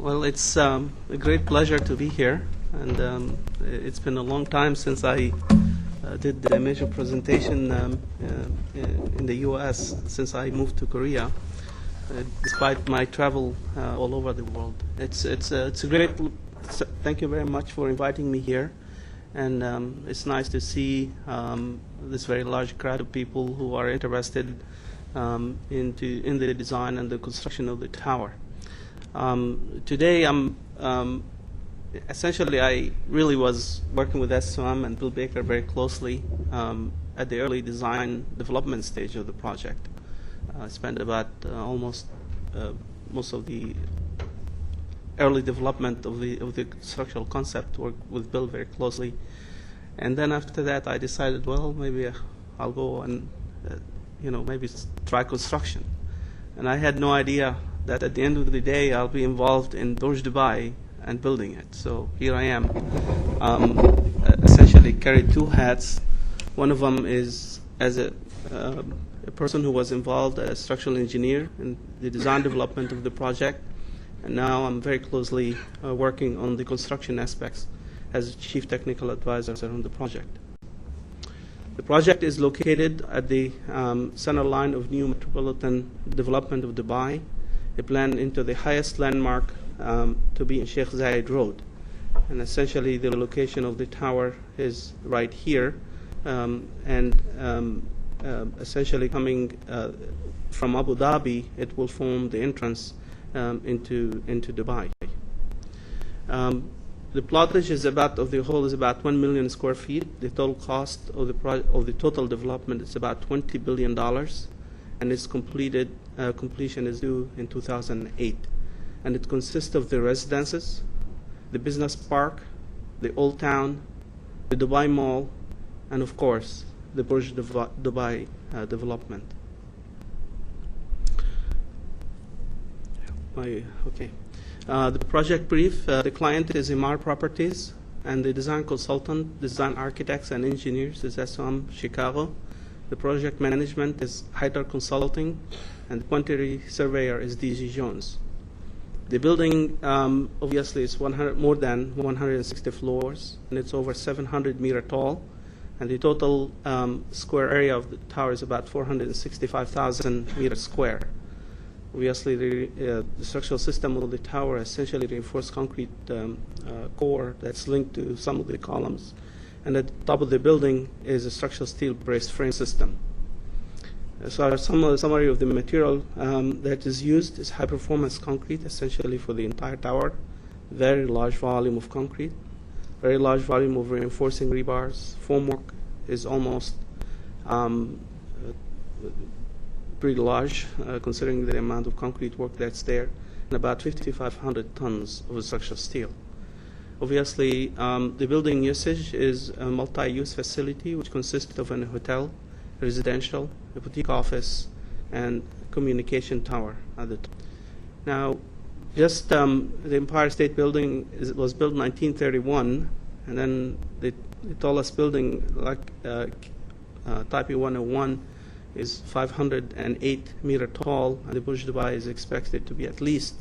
Well, it's a great pleasure to be here, and it's been a long time since I did the major presentation in the U.S. since I moved to Korea, despite my travel all over the world. It's a great. Thank you very much for inviting me here, and it's nice to see this very large crowd of people who are interested in the design and the construction of the tower. Today, essentially, I really was working with SOM and Bill Baker very closely at the early design development stage of the project. I spent about almost most of the early development of the structural concept, worked with Bill very closely. And then after that, I decided, well, maybe I'll go and maybe try construction. And I had no idea that at the end of the day, I'll be involved in Burj Dubai and building it. So here I am, essentially carried two hats. One of them is as a person who was involved as a structural engineer in the design development of the project. And now I'm very closely working on the construction aspects as chief technical advisor on the project. The project is located at the center line of new metropolitan development of Dubai. It planned into the highest landmark to be in Sheikh Zayed Road. And essentially the location of the tower is right here, essentially coming from Abu Dhabi, it will form the entrance into Dubai. The plottage is of the whole is about 1 million square feet. The total cost of the total development is about $20 billion, and its completion is due in 2008. And it consists of the residences, the business park, the old town, the Dubai Mall, and of course the Burj Dubai development. The project brief, the client is Imar Properties, and the design consultant, design architects and engineers is SOM Chicago. The project management is Hyder Consulting, and the quantity surveyor is DG Jones. The building obviously is more than 160 floors, and it's over 700 meter tall, and the total square area of the tower is about 465,000 meters square. Obviously, the structural system of the tower essentially reinforced concrete core that's linked to some of the columns. And at the top of the building is a structural steel braced frame system. So a summary of the material that is used is high performance concrete, essentially for the entire tower. Very large volume of concrete, very large volume of reinforcing rebars. Formwork is almost pretty large, considering the amount of concrete work that's there, and about 5,500 tons of structural steel. Obviously, the building usage is a multi-use facility which consists of a hotel, residential, a boutique office, and communication tower at the top. Now, just the Empire State Building was built in 1931, and then the tallest building, like Taipei 101, is 508 meter tall, and the Burj Dubai is expected to be at least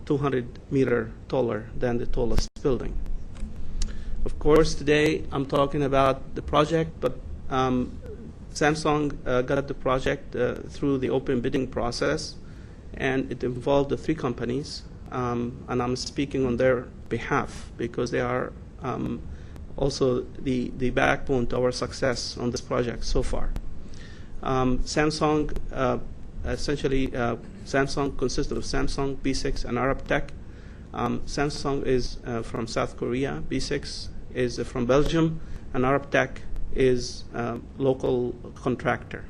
200 meter taller than the tallest building. Of course, today I'm talking about the project, but Samsung got the project through the open bidding process, and it involved the three companies, and I'm speaking on their behalf because they are also the backbone to our success on this project so far. Samsung, Samsung consisted of Samsung, B6, and Arab Tech. Samsung is from South Korea, B6 is from Belgium, and Arab Tech is a local contractor.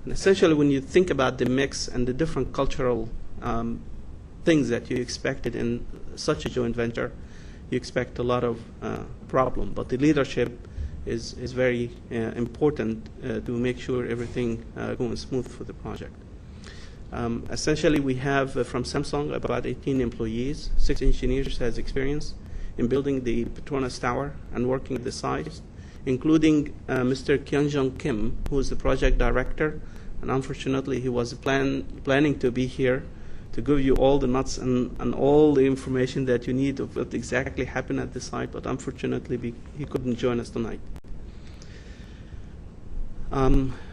And essentially, when you think about the mix and the different cultural things that you expected in such a joint venture, you expect a lot of problem. But the leadership is very important to make sure everything goes smooth for the project. Essentially, we have from Samsung about 18 employees, 6 engineers has experience in building the Petronas Tower and working at the site, including Mr. Kyung-jung Kim, who is the project director, and unfortunately he was planning to be here to give you all the nuts and all the information that you need of what exactly happened at the site, but unfortunately he couldn't join us tonight.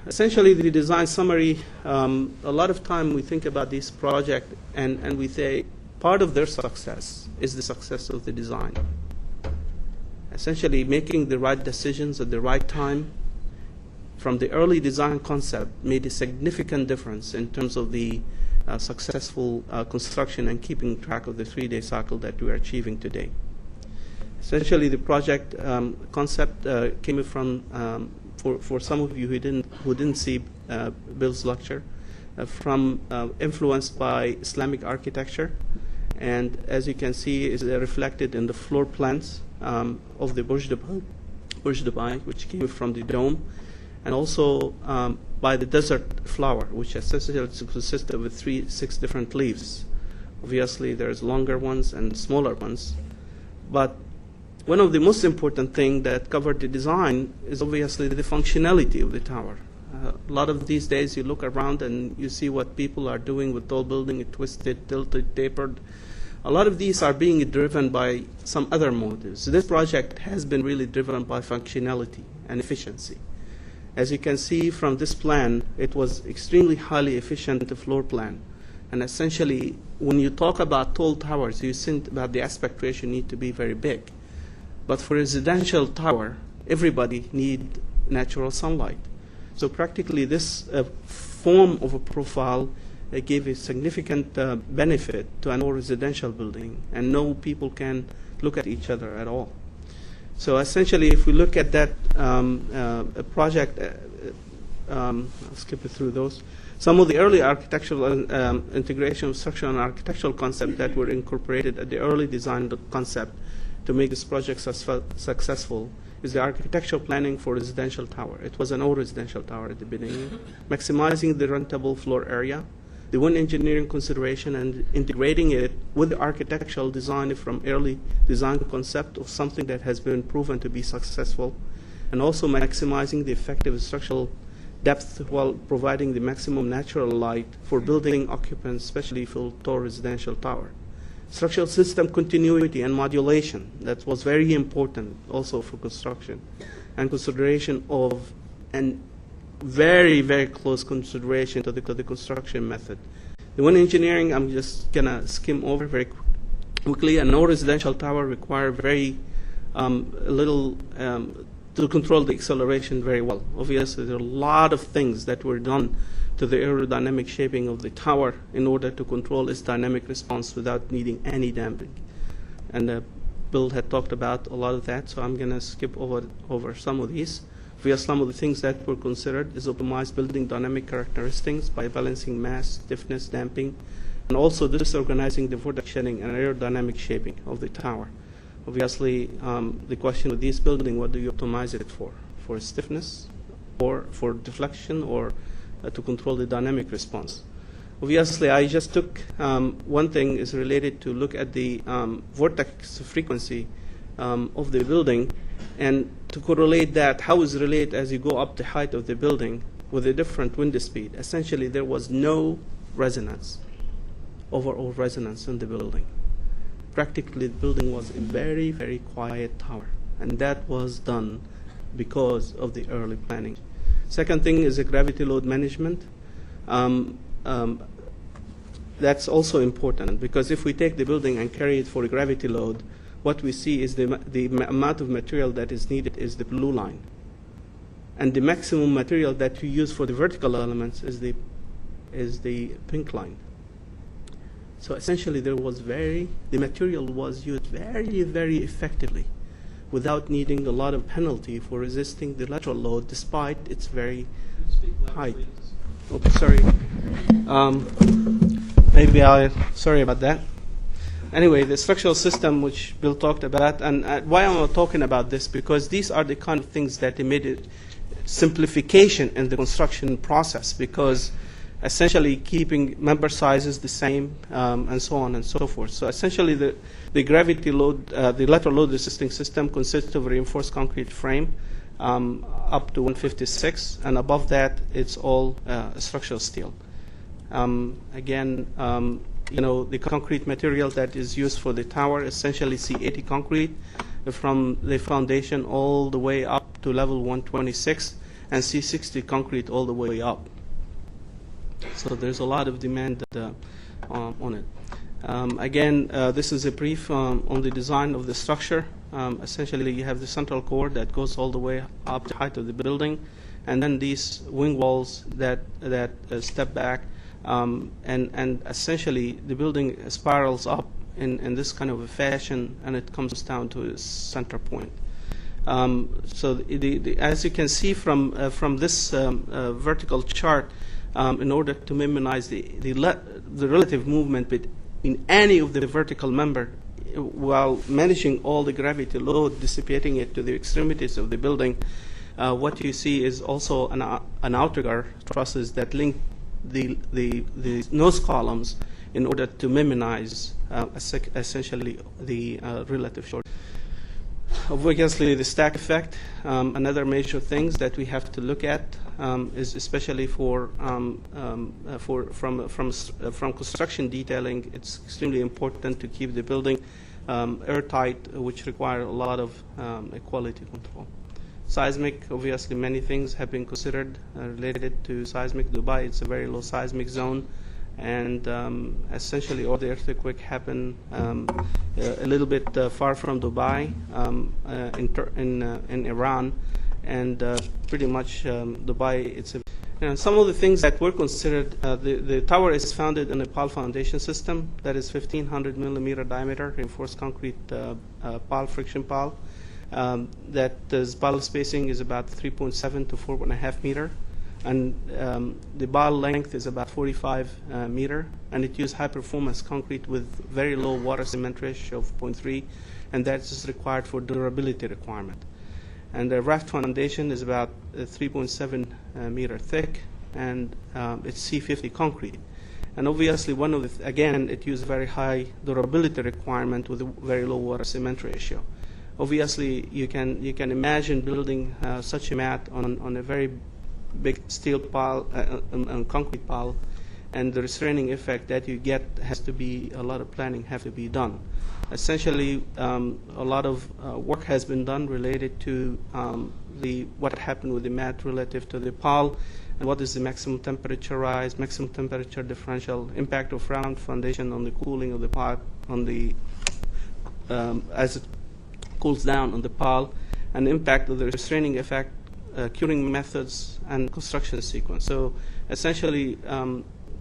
Essentially, the design summary, a lot of time we think about this project and we say part of their success is the success of the design. Essentially, making the right decisions at the right time from the early design concept made a significant difference in terms of the successful construction and keeping track of the 3-day cycle that we are achieving today. Essentially, the project concept came from, for some of you who didn't see Bill's lecture, from influenced by Islamic architecture, and as you can see, is reflected in the floor plans of the Burj Dubai, which came from the dome, and also by the desert flower, which essentially consists of 6 different leaves. Obviously, there's longer ones and smaller ones, but one of the most important things that covered the design is obviously the functionality of the tower. A lot of these days you look around and you see what people are doing with tall building, twisted, tilted, tapered. A lot of these are being driven by some other motives. This project has been really driven by functionality and efficiency. As you can see from this plan, it was extremely highly efficient floor plan. And essentially, when you talk about tall towers, you think about the aspect ratio need to be very big. But for a residential tower, everybody need natural sunlight. So practically this form of a profile gave a significant benefit to an old residential building, and no people can look at each other at all. So essentially, if we look at that project, I'll skip it through those. Some of the early architectural integration of structural and architectural concepts that were incorporated at the early design concept to make this project successful is the architectural planning for residential tower. It was an old residential tower at the beginning, maximizing the rentable floor area, the wind engineering consideration, and integrating it with the architectural design from early design concept of something that has been proven to be successful, and also maximizing the effective structural depth while providing the maximum natural light for building occupants, especially for tall residential tower. Structural system continuity and modulation, that was very important also for construction, and consideration of, and very, very close consideration to the construction method. The wind engineering, I'm just going to skim over very quickly. A no residential tower require very little to control the acceleration very well. Obviously, there are a lot of things that were done to the aerodynamic shaping of the tower in order to control its dynamic response without needing any damping. And Bill had talked about a lot of that, so I'm going to skip over some of these. Some of the things that were considered is optimized building dynamic characteristics by balancing mass, stiffness, damping, and also disorganizing the vortex shedding and aerodynamic shaping of the tower. Obviously, the question with this building, what do you optimize it for? For stiffness, or for deflection, or to control the dynamic response? Obviously, I just took one thing is related to look at the vortex frequency of the building, and to correlate that, how is it related as you go up the height of the building with a different wind speed. Essentially, there was no resonance, overall resonance in the building. Practically, the building was a very, very quiet tower, and that was done because of the early planning. Second thing is a gravity load management. That's also important, because if we take the building and carry it for a gravity load, what we see is the amount of material that is needed is the blue line. And the maximum material that you use for the vertical elements is the pink line. So essentially, the material was used very, very effectively without needing a lot of penalty for resisting the lateral load despite its very high. Oh, sorry. Sorry about that. Anyway, the structural system, which Bill talked about, and why am I talking about this? Because these are the kind of things that made it simplification in the construction process, because essentially keeping member sizes the same, and so on and so forth. So essentially, the gravity load, the lateral load resisting system consists of a reinforced concrete frame up to 156, and above that, it's all structural steel. Again, the concrete material that is used for the tower, essentially C80 concrete, from the foundation all the way up to level 126, and C60 concrete all the way up. So there's a lot of demand on it. Again, this is a brief on the design of the structure. Essentially, you have the central core that goes all the way up to the height of the building, and then these wing walls that step back, and essentially the building spirals up in this kind of a fashion, and it comes down to a center point. So as you can see from this vertical chart, in order to minimize the relative movement in any of the vertical member, while managing all the gravity load, dissipating it to the extremities of the building, what you see is also an outrigger trusses that link the nose columns in order to minimize essentially the relative short. Obviously, the stack effect, another major things that we have to look at, is especially from construction detailing. It's extremely important to keep the building airtight, which require a lot of quality control. Seismic, obviously, many things have been considered related to seismic. Dubai, it's a very low seismic zone, and essentially all the earthquake happened a little bit far from Dubai, in Iran, and pretty much Dubai. Some of the things that were considered, the tower is founded in a pile foundation system that is 1,500 millimeter diameter reinforced concrete pile, friction pile. That pile spacing is about 3.7 to 4.5 meter, and the pile length is about 45 meter, and it uses high performance concrete with very low water cement ratio of 0.3, and that is required for durability requirement. And the raft foundation is about 3.7 meter thick, and it's C50 concrete. And obviously, again, it uses very high durability requirement with a very low water cement ratio. Obviously, you can imagine building such a mat on a very big steel pile, concrete pile, and the restraining effect that you get a lot of planning have to be done. Essentially, a lot of work has been done related to what happened with the mat relative to the pile, and what is the maximum temperature rise, maximum temperature differential, impact of round foundation on the cooling of the pipe, as it cools down on the pile, and the impact of the restraining effect, curing methods, and construction sequence. So essentially,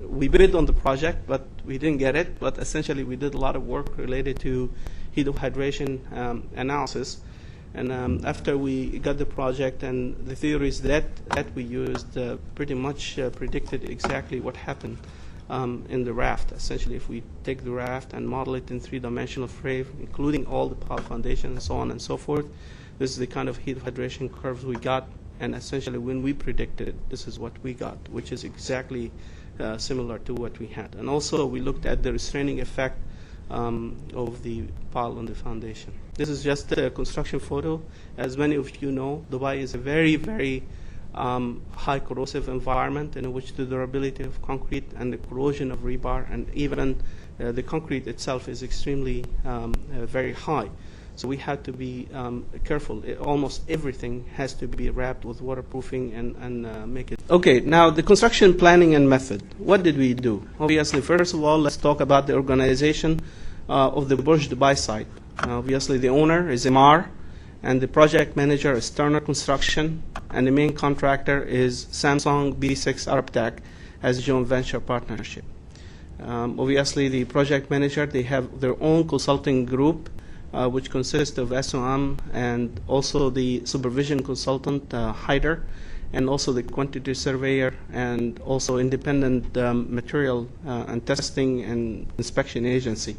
we bid on the project, but we didn't get it. But essentially, we did a lot of work related to heat of hydration analysis. And after we got the project, and the theories that we used pretty much predicted exactly what happened in the raft. Essentially, if we take the raft and model it in three-dimensional frame, including all the pile foundation and so on and so forth, this is the kind of heat of hydration curves we got. And essentially, when we predicted it, this is what we got, which is exactly similar to what we had. And also, we looked at the restraining effect of the pile on the foundation. This is just a construction photo. As many of you know, Dubai is a very, very high corrosive environment in which the durability of concrete and the corrosion of rebar, and even the concrete itself, is extremely very high. So we had to be careful. Almost everything has to be wrapped with waterproofing and make it. Okay, now the construction planning and method. What did we do? Obviously, first of all, let's talk about the organization of the Burj Dubai site. Obviously, the owner is Emaar, and the project manager is Turner Construction, and the main contractor is Samsung B6 Arab Tech as a joint venture partnership. Obviously, the project manager, they have their own consulting group, which consists of SOM and also the supervision consultant, Hyder, and also the quantity surveyor, and also independent material and testing and inspection agency.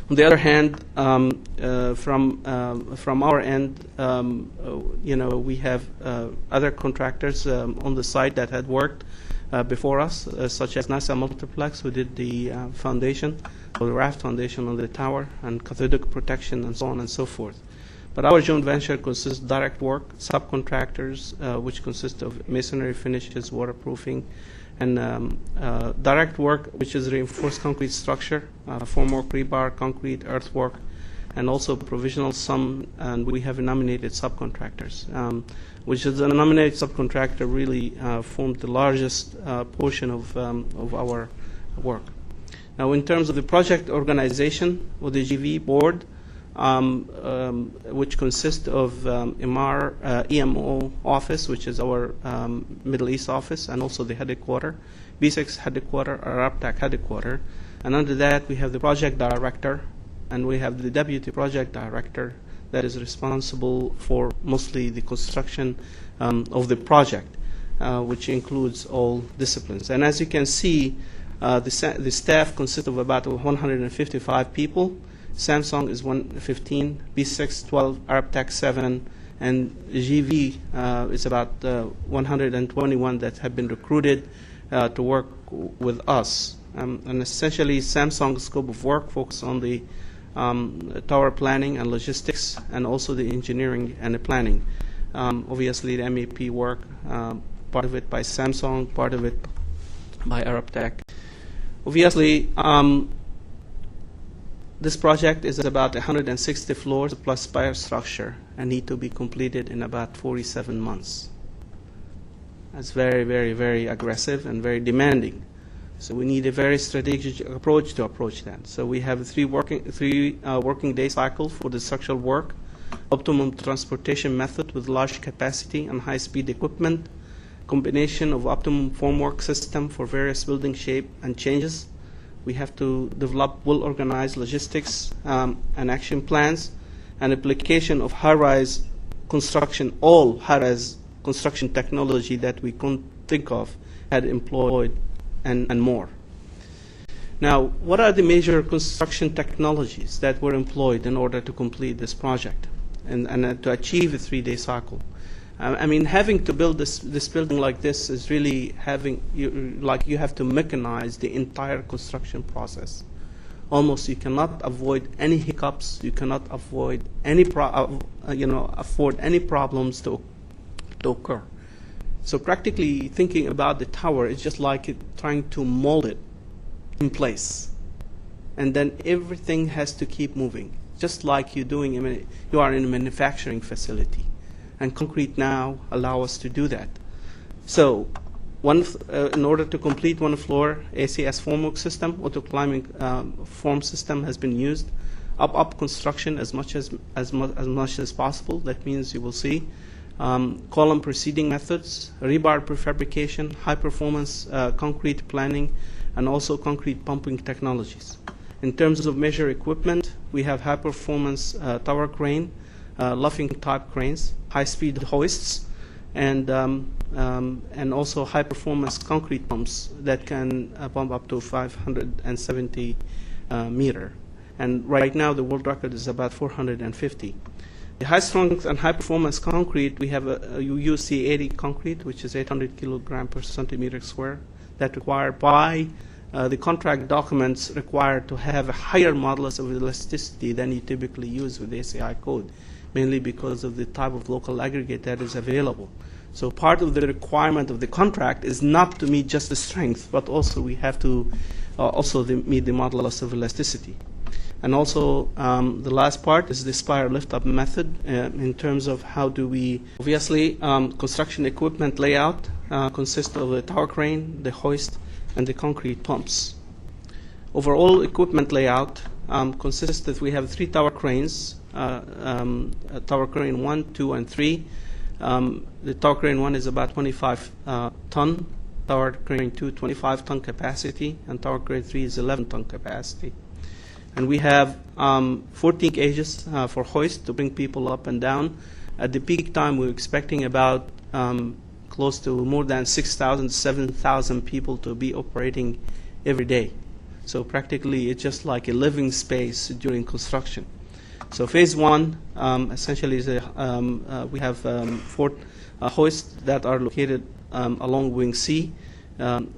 On the other hand, from our end, we have other contractors on the site that had worked before us, such as NASA Multiplex, who did the foundation, or the raft foundation on the tower, and cathodic protection, and so on and so forth. But our joint venture consists of direct work, subcontractors, which consist of masonry finishes, waterproofing, and direct work, which is reinforced concrete structure, formwork, rebar, concrete, earthwork, and also provisional sum, and we have nominated subcontractors, which is a nominated subcontractor really formed the largest portion of our work. Now, in terms of the project organization or the GV board, which consists of EMO office, which is our Middle East office, and also the headquarter, B6 headquarter, Arabtech headquarter, and under that we have the project director, and we have the deputy project director that is responsible for mostly the construction of the project, which includes all disciplines. And as you can see, the staff consists of about 155 people. Samsung is 115, B6 12, Arabtech 7, and GV is about 121 that have been recruited to work with us. And essentially, Samsung's scope of work focuses on the tower planning and logistics, and also the engineering and the planning. Obviously, the MEP work, part of it by Samsung, part of it by Arabtech. Obviously, this project is about 160 floors plus spire structure and need to be completed in about 47 months. That's very, very, very aggressive and very demanding. So we need a very strategic approach to approach that. So we have a three working day cycle for the structural work, optimum transportation method with large capacity and high-speed equipment, combination of optimum formwork system for various building shape and changes. We have to develop well-organized logistics and action plans, and application of high-rise construction, all high-rise construction technology that we couldn't think of had employed, and more. Now, what are the major construction technologies that were employed in order to complete this project and to achieve a 3-day cycle? I mean, having to build this building like this is really having, you have to mechanize the entire construction process. Almost you cannot avoid any hiccups. You cannot avoid any afford any problems to occur. So practically thinking about the tower is just like trying to mold it in place, and then everything has to keep moving, just like you are in a manufacturing facility. And concrete now allow us to do that. So in order to complete one floor, ACS formwork system, auto climbing form system has been used. Up construction as much as possible. That means you will see column preceding methods, rebar prefabrication, high performance concrete planning, and also concrete pumping technologies. In terms of measure equipment, we have high performance tower crane, luffing type cranes, high-speed hoists, and also high-performance concrete pumps that can pump up to 570 meter. And right now, the world record is about 450. The high-strength and high-performance concrete, we have a UC80 concrete, which is 800 kilogram per centimeter square, that required by the contract documents required to have a higher modulus of elasticity than you typically use with the ACI code, mainly because of the type of local aggregate that is available. So part of the requirement of the contract is not to meet just the strength, but also we have to meet the modulus of elasticity. And also the last part is the spire lift-up method in terms of how do we, obviously construction equipment layout consists of the tower crane, the hoist, and the concrete pumps. Overall equipment layout consists that we have 3 tower cranes, tower crane 1, 2, and 3. The tower crane 1 is about 25 ton, tower crane 2 25 ton capacity, and tower crane 3 is 11 ton capacity. And we have 14 cages for hoist to bring people up and down. At the peak time, we're expecting about close to more than 6,000, 7,000 people to be operating every day. So practically, it's just like a living space during construction. So phase 1 essentially is we have 4 hoists that are located along wing C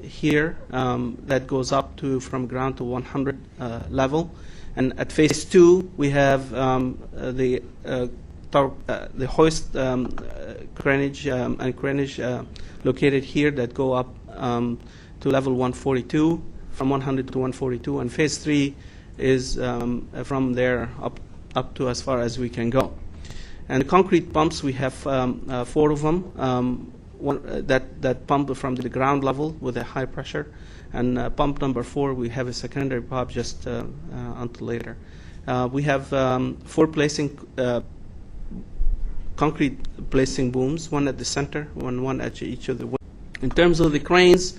here that goes up to from ground to 100 level. And at phase 2, we have the hoist cranage and cranage located here that go up to level 142, from 100 to 142, and phase 3 is from there up to as far as we can go. And the concrete pumps, we have 4 of them. One that pump from the ground level with a high pressure, and pump number 4 we have a secondary pump just until later. We have 4 placing concrete placing booms, one at the center, one at each of the wings. In terms of the cranes,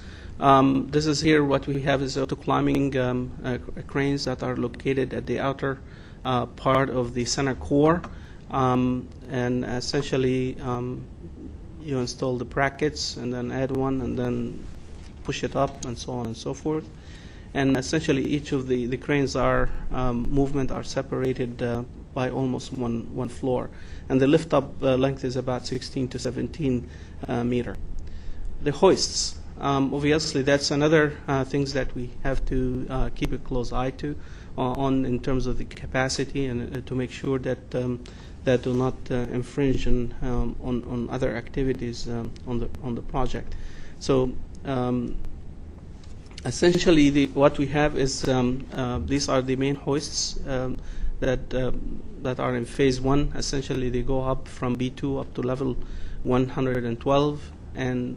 this is here what we have is auto climbing cranes that are located at the outer part of the center core, and essentially you install the brackets and then add one and then push it up and so on and so forth. And essentially each of the cranes are movement are separated by almost one floor. And the lift up length is about 16 to 17 meter. The hoists, obviously that's another things that we have to keep a close eye to on in terms of the capacity, and to make sure that that do not infringe on other activities on the project. So essentially what we have is these are the main hoists that are in phase 1. Essentially they go up from B2 up to level 112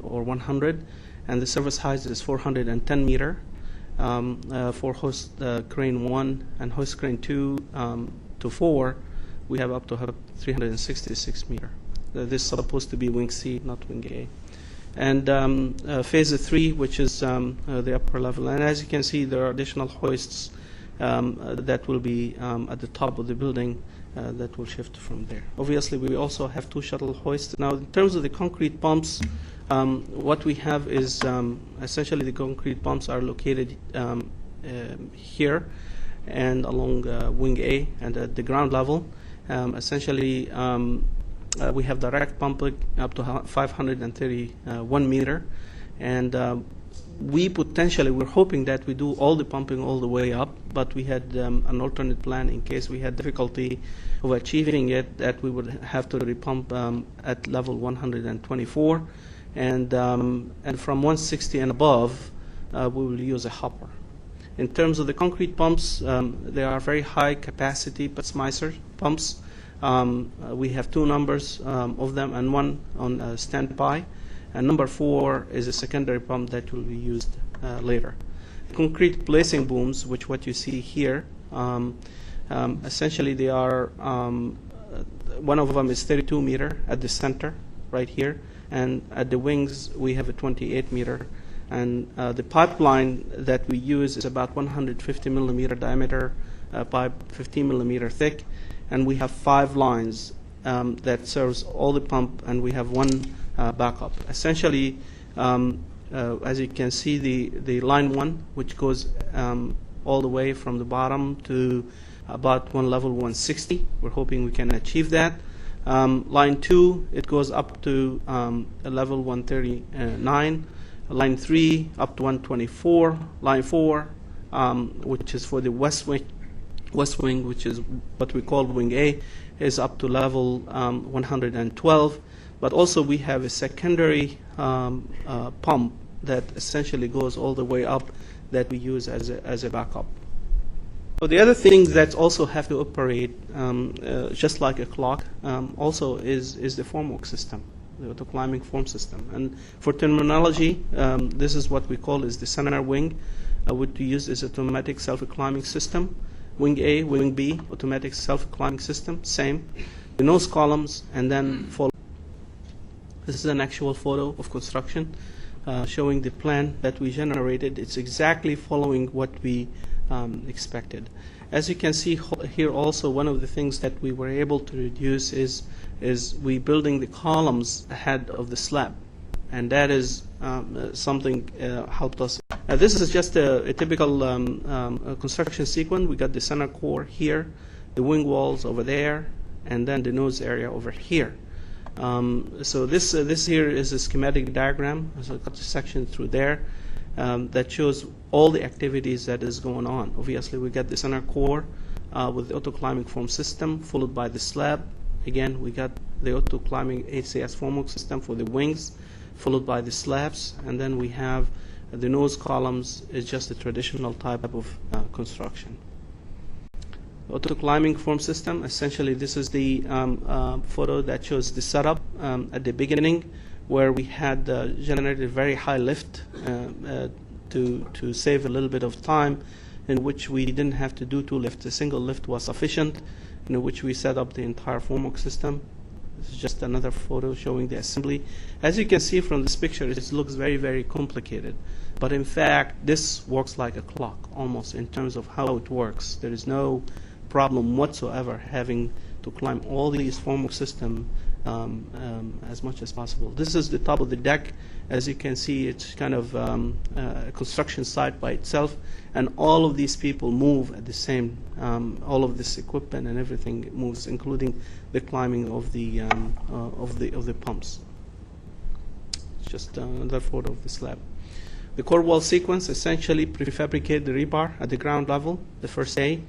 or 100, and the service height is 410 meter for hoist crane 1, and hoist crane 2 to 4 we have up to 366 meter. This is supposed to be wing C, not wing A. And phase 3, which is the upper level. And as you can see, there are additional hoists that will be at the top of the building that will shift from there. Obviously, we also have 2 shuttle hoists. Now, in terms of the concrete pumps, what we have is essentially the concrete pumps are located here and along wing A and at the ground level. Essentially, we have direct pumping up to 531 meter, and we're hoping that we do all the pumping all the way up, but we had an alternate plan in case we had difficulty of achieving it, that we would have to repump at level 124, and from 160 and above, we will use a hopper. In terms of the concrete pumps, they are very high capacity Putzmeister pumps. We have 2 numbers of them, and one on standby. And number 4 is a secondary pump that will be used later. Concrete placing booms, which what you see here, essentially they are, one of them is 32 meter at the center, right here, and at the wings we have a 28 meter. And the pipeline that we use is about 150 millimeter diameter pipe, 15 millimeter thick, and we have 5 lines that serves all the pump, and we have 1 backup. Essentially, as you can see, the line 1, which goes all the way from the bottom to about level 160. We're hoping we can achieve that. Line 2, it goes up to level 139. Line 3 up to 124. Line 4, which is for the west wing, which is what we call wing A, is up to level 112. But also we have a secondary pump that essentially goes all the way up that we use as a backup. So the other thing that also have to operate just like a clock also is the formwork system, the auto climbing form system. And for terminology, this is what we call is the center wing. What we use is automatic self-climbing system. Wing A, wing B, automatic self-climbing system, same. The nose columns, and then follow. This is an actual photo of construction showing the plan that we generated. It's exactly following what we expected. As you can see here also, one of the things that we were able to reduce is we building the columns ahead of the slab, and that is something helped us. This is just a typical construction sequence. We got the center core here, the wing walls over there, and then the nose area over here. So this here is a schematic diagram. So I got the section through there that shows all the activities that is going on. Obviously, we got the center core with the auto climbing form system, followed by the slab. Again, we got the auto climbing HCS formwork system for the wings, followed by the slabs, and then we have the nose columns is just a traditional type of construction. Auto climbing form system, essentially this is the photo that shows the setup at the beginning, where we had generated very high lift to save a little bit of time, in which we didn't have to do two lifts. A single lift was sufficient, in which we set up the entire formwork system. This is just another photo showing the assembly. As you can see from this picture, it looks very, very complicated. But in fact, this works like a clock, almost, in terms of how it works. There is no problem whatsoever having to climb all these formwork systems as much as possible. This is the top of the deck. As you can see, it's kind of a construction site by itself, and all of these people move at the same. All of this equipment and everything moves, including the climbing of the pumps. It's just another photo of the slab. The core wall sequence essentially prefabricate the rebar at the ground level the first day,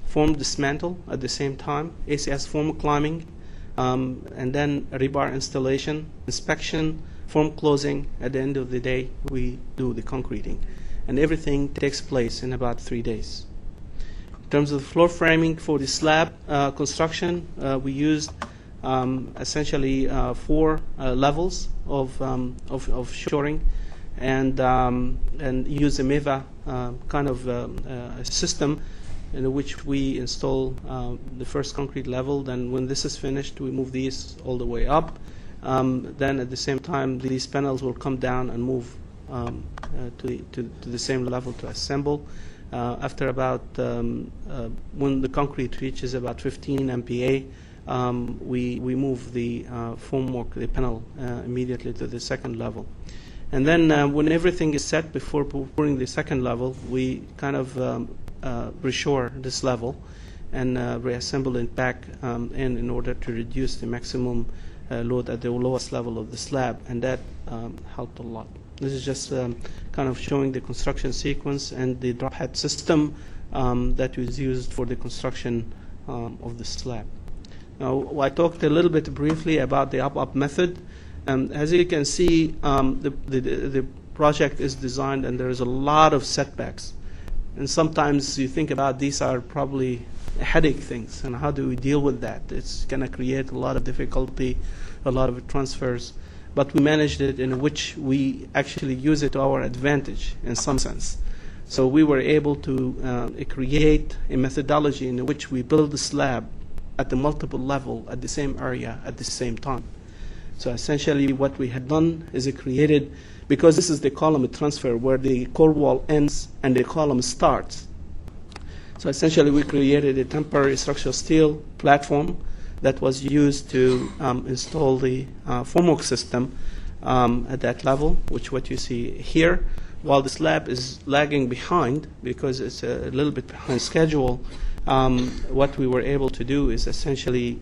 form dismantle at the same time, ACS form climbing, and then rebar installation, inspection, form closing. At the end of the day, we do the concreting. And everything takes place in about 3 days. In terms of the floor framing for the slab construction, we used essentially 4 levels of shoring, and use a MEVA kind of a system in which we install the first concrete level. Then when this is finished, we move these all the way up. Then at the same time, these panels will come down and move to the same level to assemble. After about, when the concrete reaches about 15 MPa, we move the formwork, the panel, immediately to the second level. And then when everything is set before pouring the second level, we kind of reshore this level and reassemble it back in order to reduce the maximum load at the lowest level of the slab, and that helped a lot. This is just kind of showing the construction sequence and the drop head system that was used for the construction of the slab. Now, I talked a little bit briefly about the up method. As you can see, the project is designed, and there is a lot of setbacks. And sometimes you think about these are probably headache things, and how do we deal with that? It's going to create a lot of difficulty, a lot of transfers. But we managed it in which we actually use it to our advantage in some sense. So we were able to create a methodology in which we build the slab at the multiple level at the same area at the same time. So essentially what we had done is it created, because this is the column transfer where the core wall ends and the column starts. So essentially we created a temporary structural steel platform that was used to install the formwork system at that level, which what you see here. While the slab is lagging behind because it's a little bit behind schedule, what we were able to do is essentially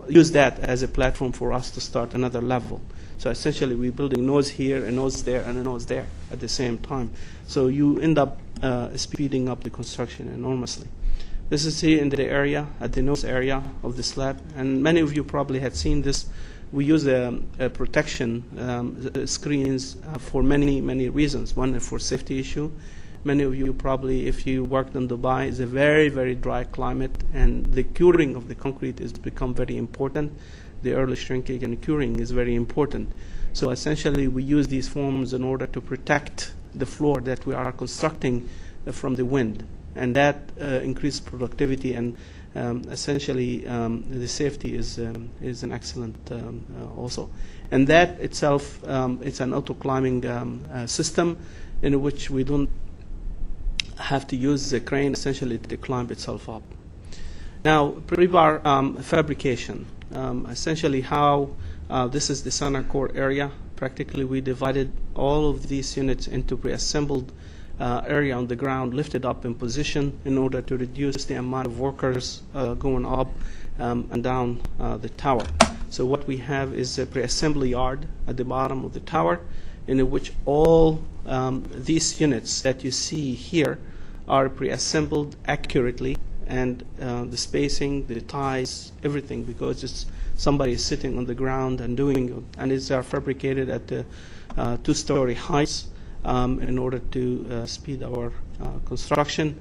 use that as a platform for us to start another level. So essentially we're building nodes here, a node there, and a node there at the same time. So you end up speeding up the construction enormously. This is here in the area, at the nose area of the slab, and many of you probably had seen this. We use a protection screens for many reasons. One, for safety issue. Many of you probably, if you worked in Dubai, it's a very dry climate, and the curing of the concrete has become very important. The early shrinkage and curing is very important. So essentially we use these forms in order to protect the floor that we are constructing from the wind, and that increases productivity, and essentially the safety is an excellent also. And that itself, it's an auto climbing system in which we don't have to use the crane essentially to climb itself up. Now, rebar fabrication. Essentially how this is the center core area. Practically we divided all of these units into pre-assembled area on the ground, lifted up in position in order to reduce the amount of workers going up and down the tower. So what we have is a pre-assembly yard at the bottom of the tower, in which all these units that you see here are pre-assembled accurately, and the spacing, the ties, everything, because it's somebody is sitting on the ground and doing, and it's fabricated at the 2-story heights in order to speed our construction,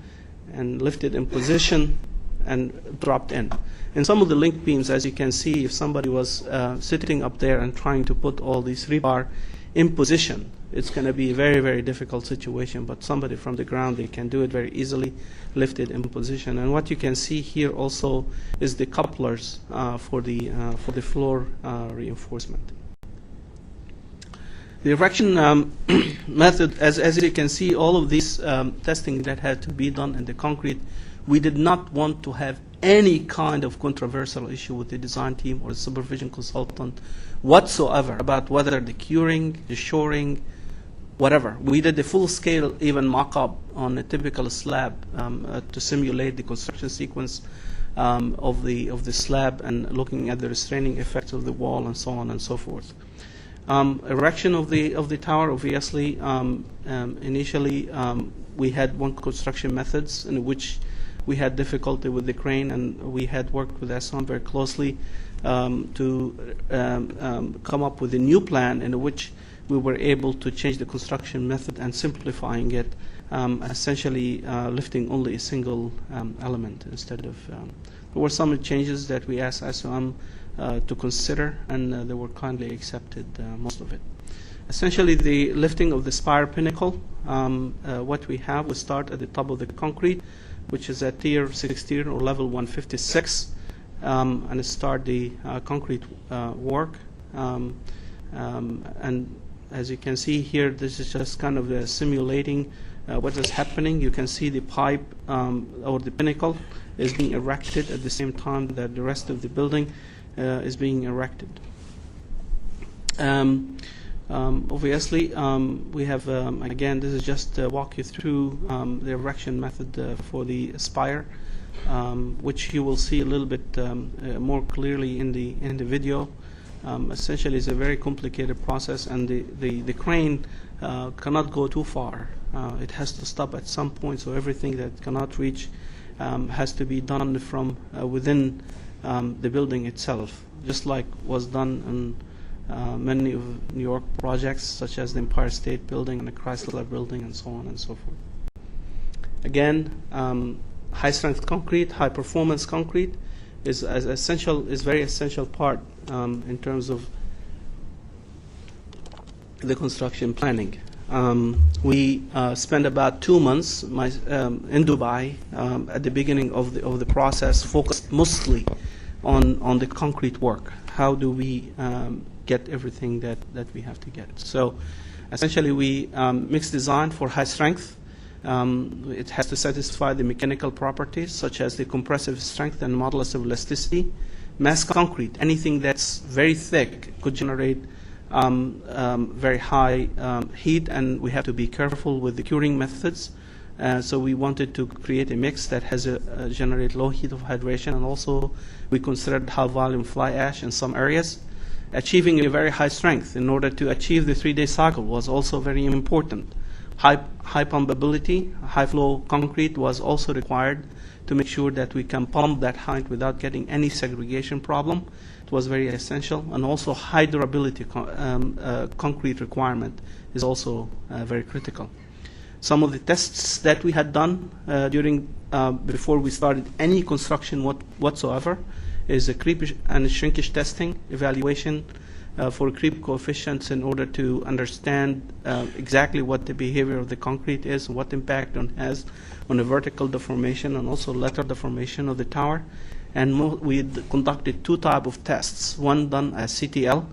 and lifted in position and dropped in. In some of the link beams, as you can see, if somebody was sitting up there and trying to put all these rebar in position, it's going to be a very, very difficult situation. But somebody from the ground, they can do it very easily, lift it in position. And what you can see here also is the couplers for the floor reinforcement. The erection method, as you can see, all of these testing that had to be done in the concrete, we did not want to have any kind of controversial issue with the design team or the supervision consultant whatsoever about whether the curing, the shoring, whatever. We did the full-scale, even mock-up on a typical slab to simulate the construction sequence of the slab and looking at the restraining effects of the wall and so on and so forth. Erection of the tower, obviously, initially we had one construction methods in which we had difficulty with the crane, and we had worked with Assam very closely to come up with a new plan in which we were able to change the construction method and simplifying it, essentially lifting only a single element instead of. There were some changes that we asked Assam to consider, and they were kindly accepted, most of it. Essentially, the lifting of the spire pinnacle, what we have, we start at the top of the concrete, which is at tier 16 or level 156, and start the concrete work. And as you can see here, this is just kind of simulating what is happening. You can see the pipe or the pinnacle is being erected at the same time that the rest of the building is being erected. Obviously, we have, again, this is just to walk you through the erection method for the spire, which you will see a little bit more clearly in the video. Essentially, it's a very complicated process, and the crane cannot go too far. It has to stop at some point, so everything that cannot reach has to be done from within the building itself, just like was done in many of New York projects, such as the Empire State Building and the Chrysler Building, and so on and so forth. Again, high-strength concrete, high-performance concrete is very essential part in terms of the construction planning. We spent about 2 months in Dubai at the beginning of the process, focused mostly on the concrete work. How do we get everything that we have to get? So essentially, we mix design for high strength. It has to satisfy the mechanical properties such as the compressive strength and modulus of elasticity. Mass concrete, anything that's very thick, could generate very high heat, and we have to be careful with the curing methods. So we wanted to create a mix that has generate low heat of hydration, and also we considered high volume fly ash in some areas. Achieving a very high strength in order to achieve the 3-day cycle was also very important. High pumpability, high flow concrete was also required to make sure that we can pump that height without getting any segregation problem. It was very essential, and also high durability concrete requirement is also very critical. Some of the tests that we had done before we started any construction whatsoever is a creep and shrinkage testing, evaluation for creep coefficients in order to understand exactly what the behavior of the concrete is, and what impact it has on the vertical deformation and also lateral deformation of the tower. And we conducted 2 types of tests, one done at CTL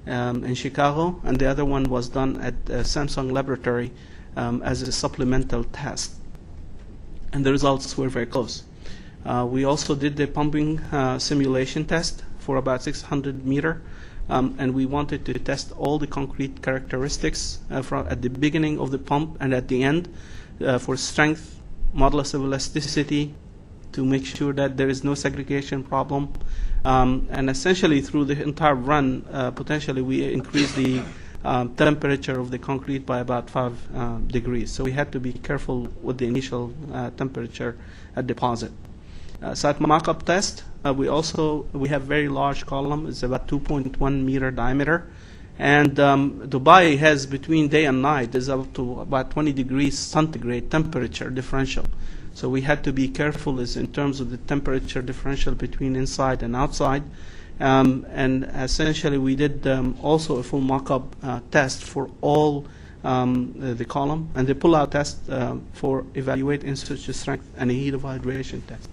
in Chicago, and the other one was done at Samsung Laboratory as a supplemental test. And the results were very close. We also did the pumping simulation test for about 600 meter, and we wanted to test all the concrete characteristics at the beginning of the pump and at the end for strength, modulus of elasticity, to make sure that there is no segregation problem. And essentially through the entire run, potentially we increased the temperature of the concrete by about 5 degrees. So we had to be careful with the initial temperature at deposit. Site mock-up test. We have very large column. It's about 2.1 meter diameter. And Dubai has, between day and night, is up to about 20 degrees centigrade temperature differential. So we had to be careful in terms of the temperature differential between inside and outside. And essentially, we did also a full mock-up test for all the column, and the pull-out test for evaluate in-situ strength and a heat evaluation test.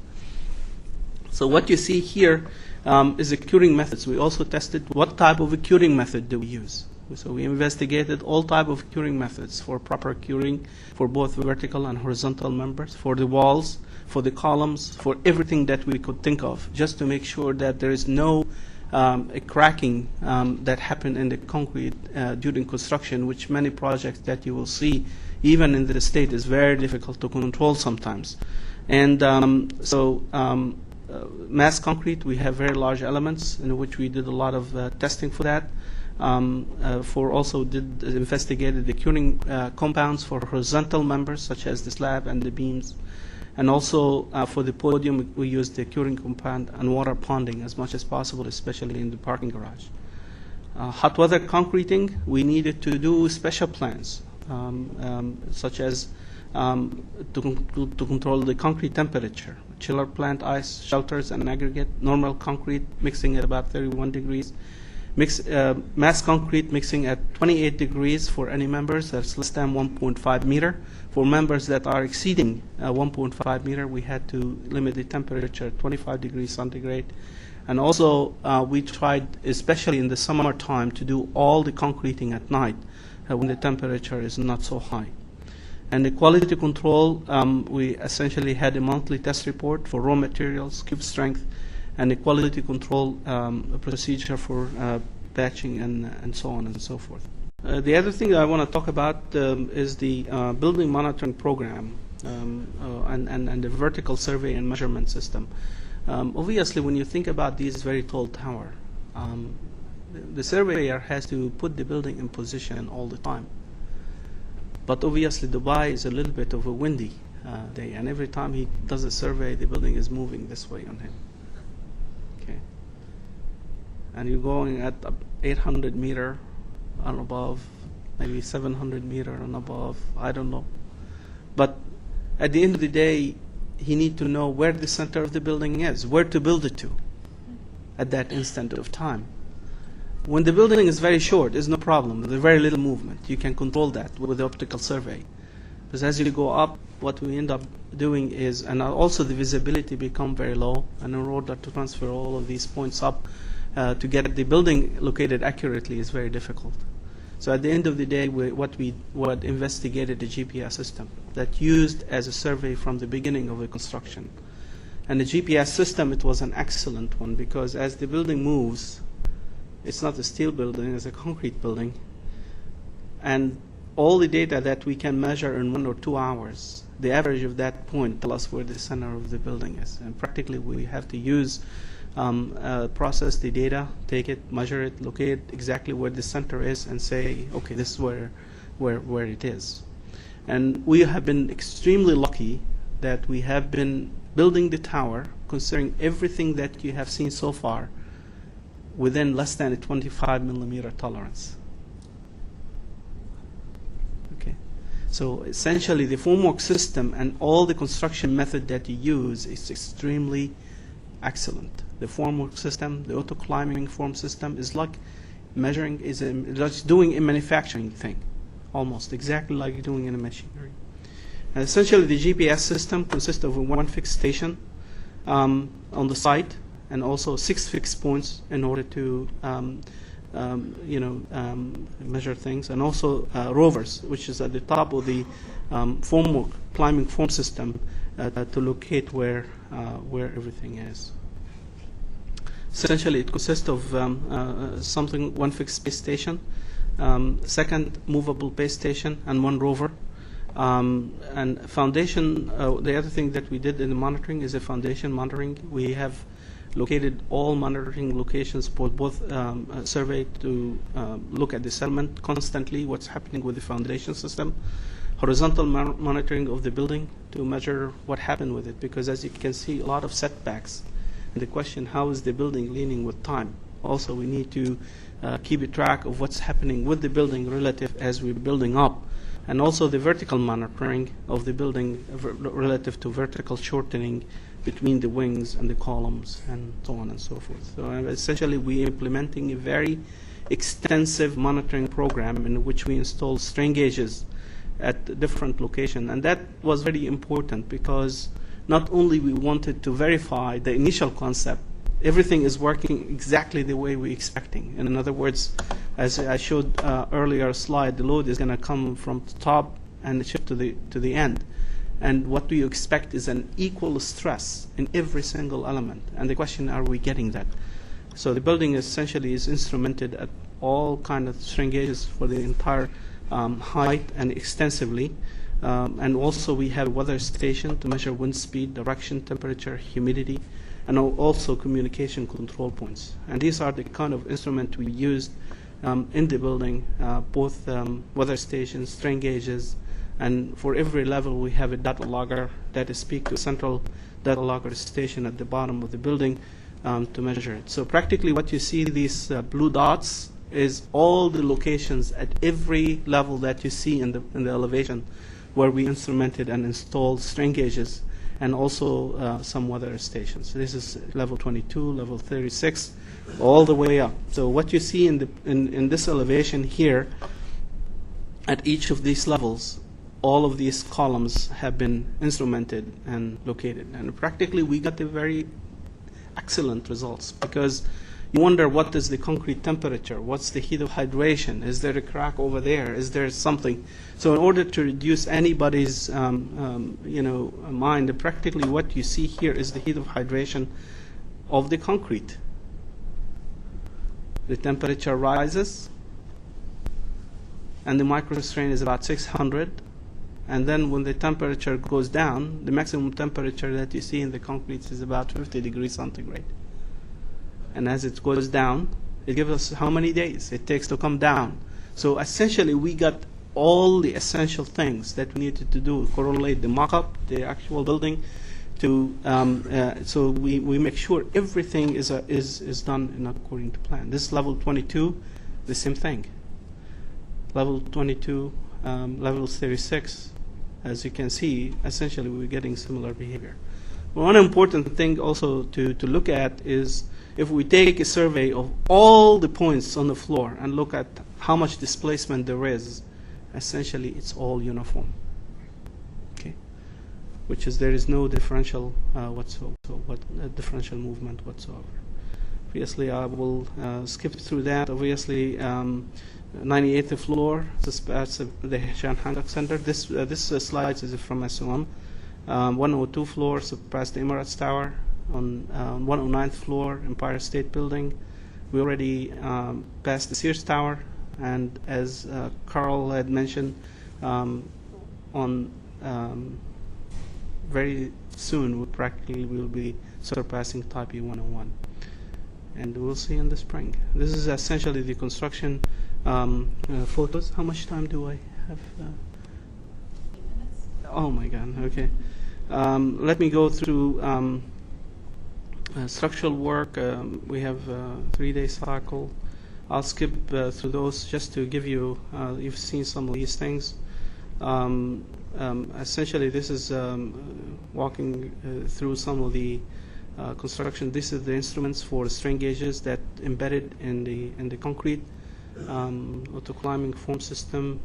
So what you see here is the curing methods. We also tested what type of a curing method do we use. So we investigated all type of curing methods for proper curing for both vertical and horizontal members, for the walls, for the columns, for everything that we could think of, just to make sure that there is no a cracking that happened in the concrete during construction, which many projects that you will see, even in the state, is very difficult to control sometimes. And mass concrete, we have very large elements in which we did a lot of testing for that. Investigated the curing compounds for horizontal members, such as the slab and the beams. And also for the podium, we used the curing compound and water ponding as much as possible, especially in the parking garage. Hot weather concreting, we needed to do special plans, such as to control the concrete temperature, chiller plant, ice shelters, and aggregate, normal concrete mixing at about 31 degrees. Mass concrete mixing at 28 degrees for any members that's less than 1.5 meter. For members that are exceeding 1.5 meter, we had to limit the temperature at 25 degrees centigrade. And also, we tried, especially in the summertime, to do all the concreting at night when the temperature is not so high. And the quality control, we essentially had a monthly test report for raw materials, cube strength, and the quality control procedure for batching and so on and so forth. The other thing that I want to talk about is the building monitoring program and the vertical survey and measurement system. Obviously, when you think about these very tall towers, the surveyor has to put the building in position all the time. But obviously, Dubai is a little bit of a windy day, and every time he does a survey, the building is moving this way on him. Okay, and you're going at 800 meter and above, maybe 700 meter and above. I don't know, but at the end of the day, he needs to know where the center of the building is, where to build it to, at that instant of time. When the building is very short, there's no problem. There's very little movement. You can control that with the optical survey. Because as you go up, what we end up doing is, and also the visibility become very low, and in order to transfer all of these points up to get the building located accurately is very difficult. So at the end of the day, what investigated the GPS system that used as a survey from the beginning of the construction. And the GPS system, it was an excellent one, because as the building moves, it's not a steel building, it's a concrete building. And all the data that we can measure in 1 or 2 hours, the average of that point tell us where the center of the building is. And practically we have to use, process the data, take it, measure it, locate exactly where the center is, and say, okay, this is where it is. And we have been extremely lucky that we have been building the tower, considering everything that you have seen so far, within less than a 25 millimeter tolerance. Okay, so essentially the formwork system and all the construction method that you use is extremely excellent. The formwork system, the auto climbing form system, is like measuring, is just doing a manufacturing thing, almost exactly like doing in a machinery. And essentially the GPS system consists of one fixed station on the site, and also 6 fixed points in order to measure things, and also rovers, which is at the top of the formwork climbing form system to locate where everything is. Essentially, it consists of one fixed base station, second movable base station, and 1 rover. And foundation, the other thing that we did in the monitoring is a foundation monitoring. We have located all monitoring locations for both survey to look at the settlement constantly, what's happening with the foundation system, horizontal monitoring of the building to measure what happened with it, because as you can see, a lot of setbacks. And the question, how is the building leaning with time? Also, we need to keep a track of what's happening with the building relative as we're building up, and also the vertical monitoring of the building relative to vertical shortening between the wings and the columns and so on and so forth. So essentially, we're implementing a very extensive monitoring program in which we install strain gauges at different locations. And that was very important because not only we wanted to verify the initial concept, everything is working exactly the way we're expecting. And in other words, as I showed earlier slide, the load is going to come from the top and shift to the end. And what do you expect is an equal stress in every single element. And the question, are we getting that? So the building essentially is instrumented at all kind of strain gauges for the entire height and extensively. And also we have a weather station to measure wind speed, direction, temperature, humidity, and also communication control points. And these are the kind of instruments we used in the building, both weather stations, strain gauges, and for every level we have a data logger that speaks to a central data logger station at the bottom of the building to measure it. So practically what you see, these blue dots, is all the locations at every level that you see in the elevation where we instrumented and installed strain gauges, and also some weather stations. So this is level 22, level 36, all the way up. So what you see in this elevation here, at each of these levels, all of these columns have been instrumented and located. And practically we got the very excellent results, because you wonder, what is the concrete temperature? What's the heat of hydration? Is there a crack over there? Is there something? So in order to reduce anybody's mind, practically what you see here is the heat of hydration of the concrete. The temperature rises, and the microstrain is about 600. And then when the temperature goes down, the maximum temperature that you see in the concrete is about 50 degrees centigrade. And as it goes down, it gives us how many days it takes to come down. So essentially, we got all the essential things that we needed to do, correlate the mock-up, the actual building, to so we make sure everything is done in according to plan. This level 22, the same thing. Level 22, level 36, as you can see, essentially we're getting similar behavior. One important thing also to look at is, if we take a survey of all the points on the floor and look at how much displacement there is, essentially it's all uniform. Okay, which is there is no differential differential movement whatsoever. Obviously, I will skip through that. Obviously, 98th floor, that's the Shan Handak Center. This slide is from SOM. 102 floor surpassed the Emirates Tower. On 109th floor, Empire State Building. We already passed the Sears Tower, and as Carl had mentioned, very soon we practically will be surpassing Taipei 101. And we'll see in the spring. This is essentially the construction photos. How much time do I have? 8 minutes. Oh my God, okay. Let me go through structural work. We have a 3-day cycle. I'll skip through those just to give you, you've seen some of these things. Essentially, this is walking through some of the construction. This is the instruments for strain gauges that embedded in the concrete, auto climbing foam system,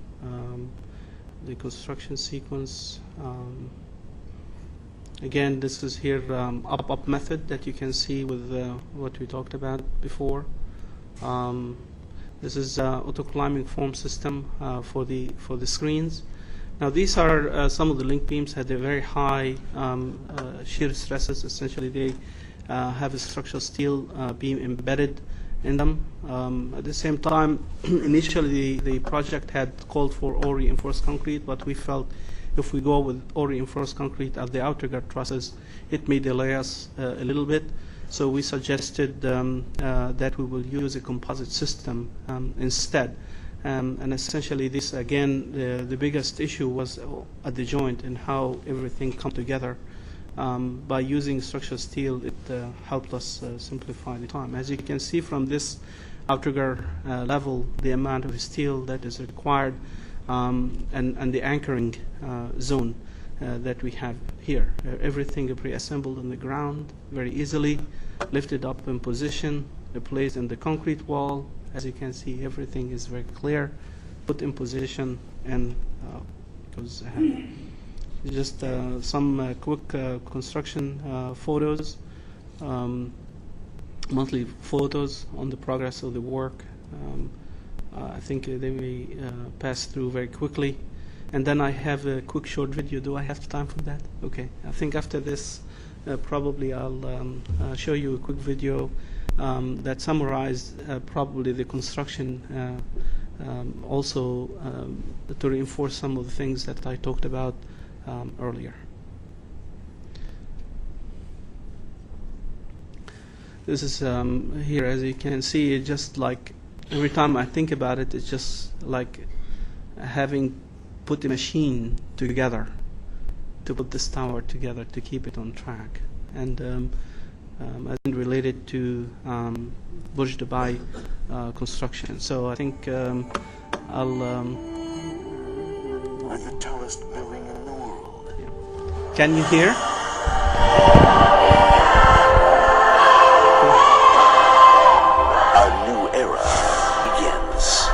the construction sequence. Again, this is here up method that you can see with what we talked about before. This is auto climbing foam system for the screens. Now these are some of the link beams had a very high shear stresses. Essentially, they have a structural steel beam embedded in them. At the same time, initially the project had called for all reinforced concrete, but we felt if we go with all reinforced concrete at the outer guard trusses, it may delay us a little bit. So we suggested that we will use a composite system instead. And essentially this, again, the biggest issue was at the joint and how everything come together. By using structural steel, it helped us simplify the time. As you can see from this outrigger level, the amount of steel that is required and the anchoring zone that we have here. Everything pre-assembled on the ground very easily, lifted up in position, placed in the concrete wall. As you can see, everything is very clear, put in position, and goes ahead. Just some quick construction photos, monthly photos on the progress of the work. I think they may pass through very quickly. And then I have a quick short video. Do I have time for that? Okay. I think after this, probably I'll show you a quick video that summarizes probably the construction, also to reinforce some of the things that I talked about earlier. This is here, as you can see, it's just like every time I think about it, it's just like having put a machine together to put this tower together to keep it on track. And I think related to Burj Dubai construction. So I think I'll. With the tallest building in the world. Can you hear? A new era begins.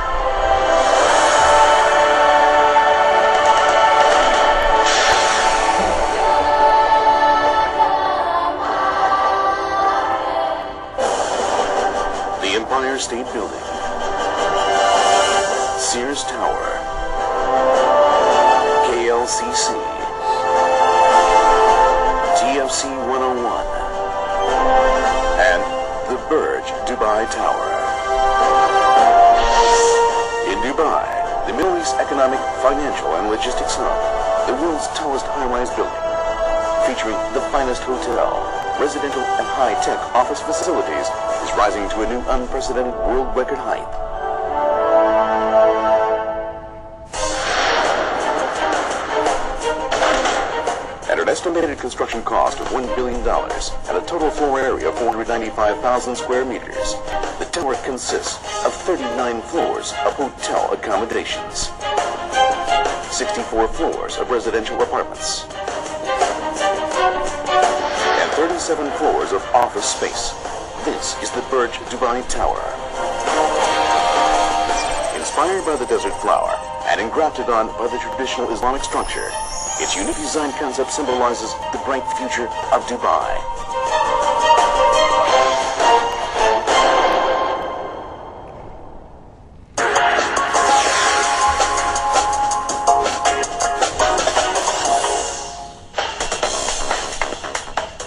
The Empire State Building, Sears Tower, KLCC, TFC 101, and the Burj Dubai Tower. In Dubai, the Middle East economic, financial, and logistics hub, the world's tallest high-rise building, featuring the finest hotel, residential, and high-tech office facilities, is rising to a new unprecedented world record height. At an estimated construction cost of $1 billion and a total floor area of 495,000 square meters, the tower consists of 39 floors of hotel accommodations, 64 floors of residential apartments, and 37 floors of office space. This is the Burj Dubai Tower. Inspired by the desert flower and engrafted on by the traditional Islamic structure, its unique design concept symbolizes the bright future of Dubai.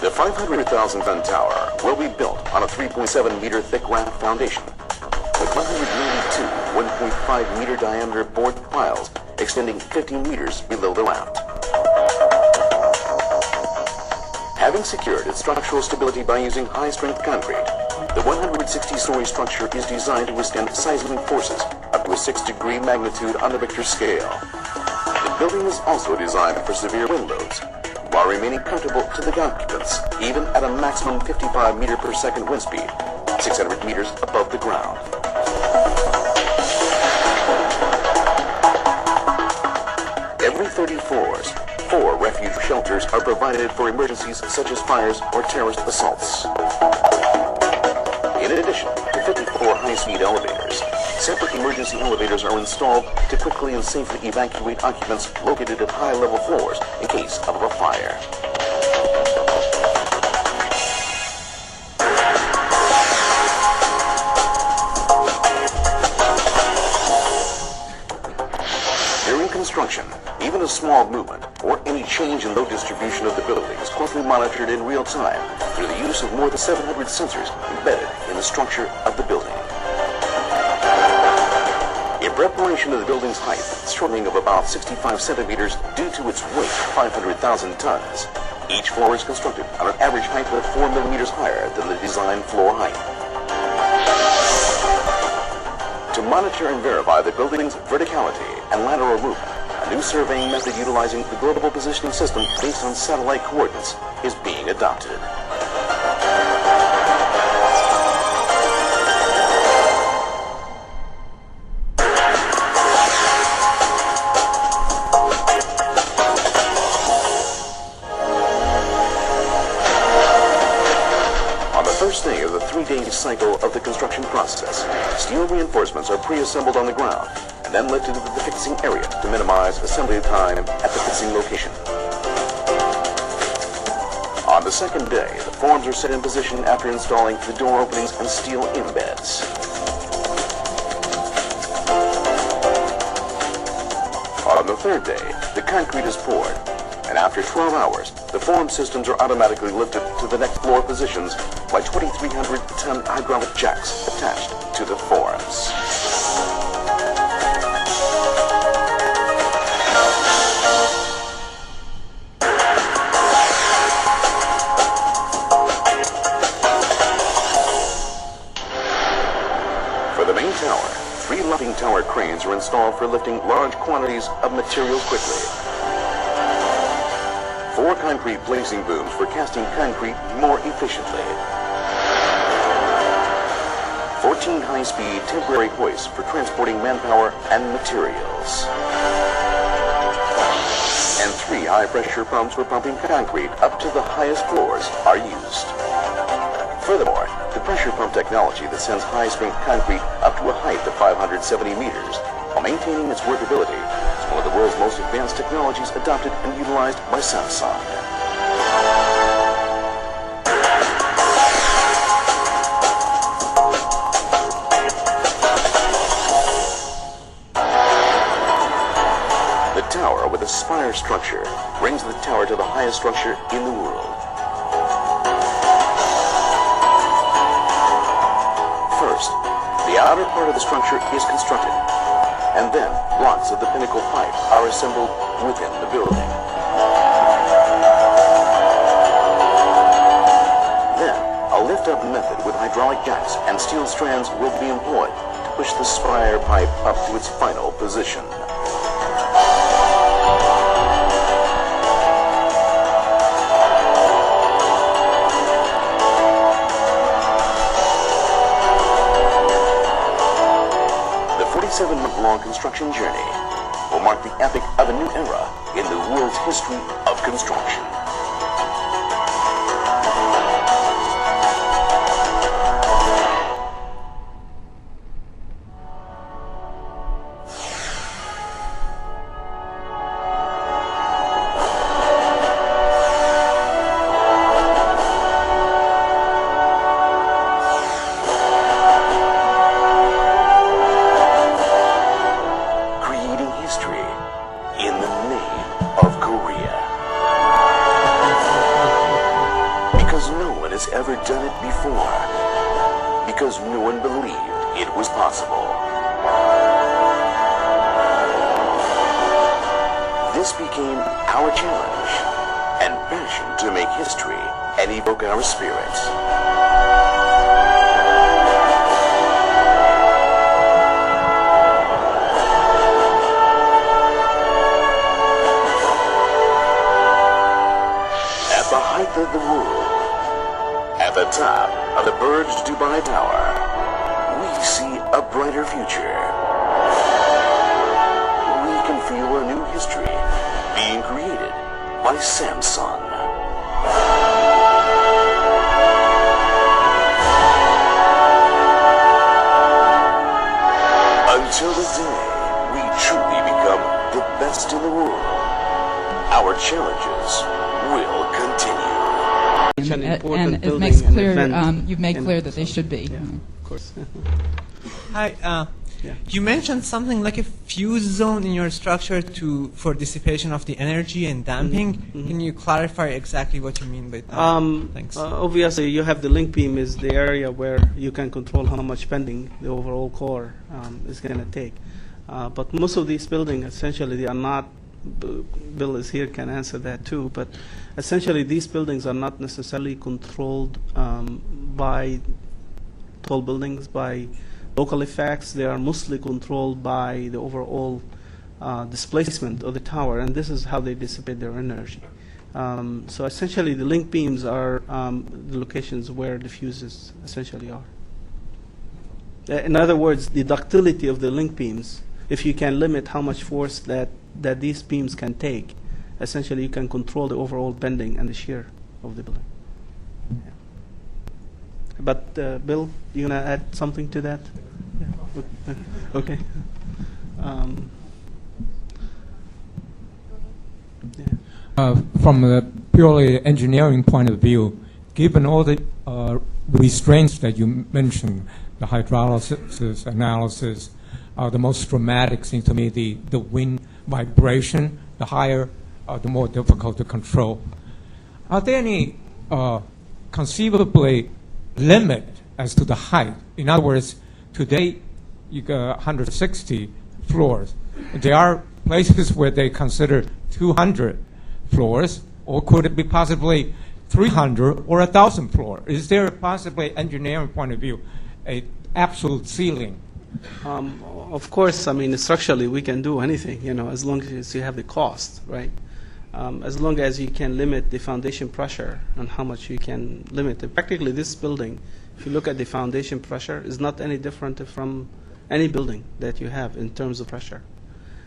The 500,000-ton tower will be built on a 3.7-meter thick raft foundation with 192 1.5-meter diameter board piles extending 15 meters below the raft. Having secured its structural stability by using high-strength concrete, the 160-story structure is designed to withstand seismic forces up to a 6-degree magnitude on the Richter scale. The building is also designed for severe wind loads, while remaining comfortable to the occupants, even at a maximum 55 meter per second wind speed, 600 meters above the ground. Every 30 floors, 4 refuge shelters are provided for emergencies such as fires or terrorist assaults. In addition to 54 high-speed elevators, separate emergency elevators are installed to quickly and safely evacuate occupants located at high-level floors in case of a fire. During construction, even a small movement or any change in load distribution of the building is closely monitored in real time through the use of more than 700 sensors embedded in the structure of the building. In preparation of the building's height, shortening of about 65 centimeters due to its weight of 500,000 tons, each floor is constructed on an average height of 4 millimeters higher than the design floor height. To monitor and verify the building's verticality and lateral movement, a new surveying method utilizing the global positioning system based on satellite coordinates is being adopted. First day of the 3-day cycle of the construction process, steel reinforcements are pre-assembled on the ground and then lifted to the fixing area to minimize assembly time at the fixing location. On the second day, the forms are set in position after installing the door openings and steel embeds. On the third day, the concrete is poured, and after 12 hours, the form systems are automatically lifted to the next floor positions by 2,300-ton hydraulic jacks attached to the forms. For the main tower, 3 lifting tower cranes are installed for lifting large quantities of material quickly. 4 concrete placing booms for casting concrete more efficiently. 14 high-speed temporary hoists for transporting manpower and materials. And 3 high-pressure pumps for pumping concrete up to the highest floors are used. Furthermore, the pressure pump technology that sends high-strength concrete up to a height of 570 meters while maintaining its workability is one of the world's most advanced technologies adopted and utilized by Samsung. The tower with a spire structure brings the tower to the highest structure in the world. First, the outer part of the structure is constructed, and then blocks of the pinnacle pipe are assembled within the building. Then, a lift-up method with hydraulic jacks and steel strands will be employed to push the spire pipe up to its final position. The 47-month-long construction journey will mark the epic of a new era in the world's history of construction. Ever done it before, because no one believed it was possible. This became our challenge and passion to make history and evoke our spirits. At the height of the world, at the top of the Burj Dubai Tower, we see a brighter future. We can feel a new history being created by Samsung. Until the day we truly become the best in the world, our challenges will continue. An important And it building makes and clear, event you've made in- clear that they should be. Yeah, of course. Hi. Yeah. You mentioned something like a fuse zone in your structure for dissipation of the energy and damping. Can you clarify exactly what you mean by that? Thanks. Obviously, you have the link beam is the area where you can control how much bending the overall core is going to take. But most of these buildings, essentially, they are not. Bill is here, can answer that too. But essentially, these buildings are not necessarily controlled by tall buildings, by local effects. They are mostly controlled by the overall displacement of the tower, and this is how they dissipate their energy. So essentially, the link beams are the locations where the fuses essentially are. In other words, the ductility of the link beams, if you can limit how much force that these beams can take, essentially you can control the overall bending and the shear of the building. Yeah. But Bill, you want to add something to that? Yeah. Okay. Yeah. From a purely engineering point of view, given all the restraints that you mentioned, the hydrolysis analysis, the most dramatic seems to me the wind vibration, the higher, the more difficult to control. Are there any conceivably limit as to the height? In other words, today you got 160 floors. There are places where they consider 200 floors, or could it be possibly 300 or 1,000 floors? Is there possibly, engineering point of view, a absolute ceiling? Of course, I mean, structurally we can do anything, you know, as long as you have the cost, right? As long as you can limit the foundation pressure and how much you can limit it. Practically, this building, if you look at the foundation pressure, is not any different from any building that you have in terms of pressure.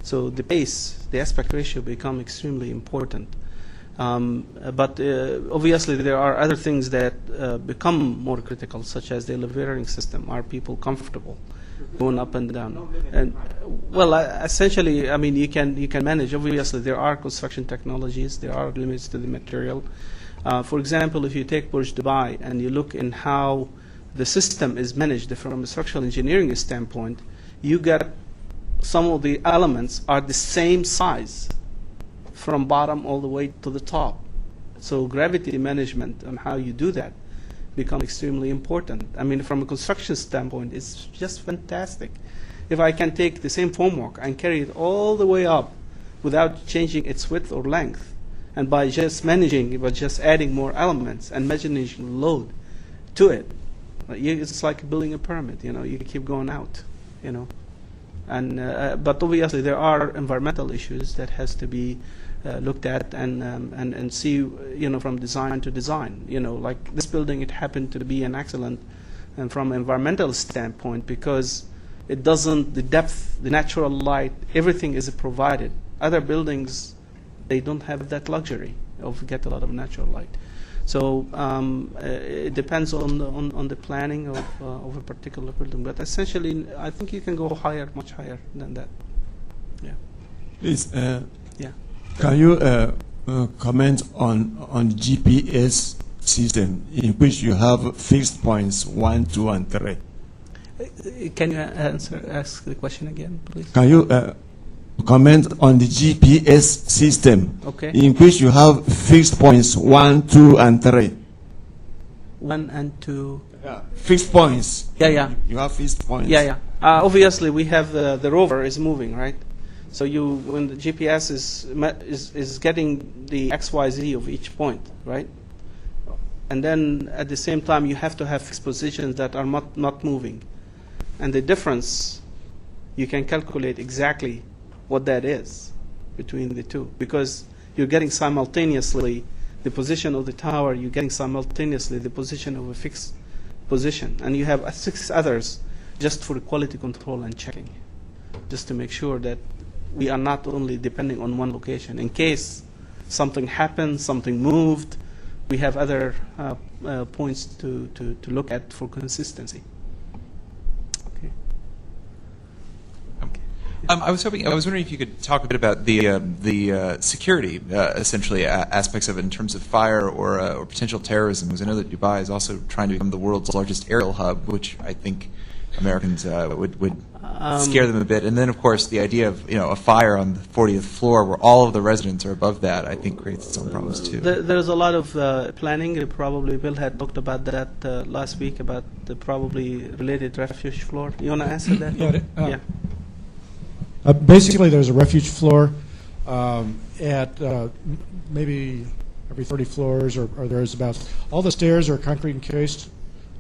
So the base, the aspect ratio become extremely important. But obviously there are other things that become more critical, such as the elevating system. Are people comfortable going up and down? And well, essentially, I mean, you can manage. Obviously, there are construction technologies. There are limits to the material. For example, if you take Burj Dubai and you look in how the system is managed from a structural engineering standpoint, you get some of the elements are the same size from bottom all the way to the top. So gravity management and how you do that become extremely important. I mean, from a construction standpoint, it's just fantastic. If I can take the same formwork and carry it all the way up without changing its width or length, and by just managing, by just adding more elements and managing load to it, it's like building a pyramid. You know, you keep going out. You know, and but obviously there are environmental issues that has to be looked at and see, you know, from design to design. You know, like this building, it happened to be an excellent, and from an environmental standpoint, because it doesn't, the depth, the natural light, everything is provided. Other buildings, they don't have that luxury of get a lot of natural light. So it depends on the planning of a particular building. But essentially, I think you can go higher, much higher than that. Yeah. Please. Yeah. Can you comment on GPS system in which you have fixed points 1, 2, and 3? Can you ask the question again, please? Can you comment on the GPS system, okay, in which you have fixed points 1, 2, and 3? 1 and 2. Yeah. Fixed points. Yeah, yeah. You have fixed points. Yeah, yeah. Obviously, we have the rover is moving, right? So when the GPS is getting the XYZ of each point, right? And then at the same time, you have to have fixed positions that are not moving. And the difference, you can calculate exactly what that is between the two, because you're getting simultaneously the position of the tower, you're getting simultaneously the position of a fixed position, and you have 6 others just for quality control and checking, just to make sure that we are not only depending on one location. In case something happened, something moved, we have other points to look at for consistency. I was wondering if you could talk a bit about the security, essentially, aspects of it in terms of fire or potential terrorism. Because I know that Dubai is also trying to become the world's largest aerial hub, which I think Americans would scare them a bit. And then, of course, the idea of a fire on the 40th floor where all of the residents are above that, I think creates its own problems too. There's a lot of planning. Probably Bill had talked about that last week, about the probably related refuge floor. You want to answer that? Yeah. Basically, there's a refuge floor at maybe every 30 floors, or there's about, all the stairs are concrete encased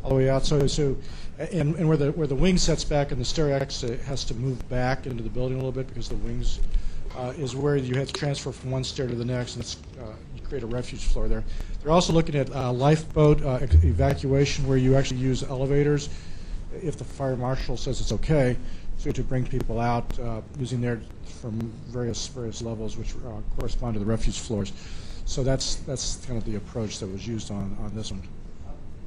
all the way out. So And where the wing sets back and the stair exit has to move back into the building a little bit because the wings is where you have to transfer from one stair to the next, and you create a refuge floor there. They're also looking at lifeboat evacuation, where you actually use elevators if the fire marshal says it's okay, so to bring people out using there from various levels, which correspond to the refuge floors. So that's kind of the approach that was used on this one.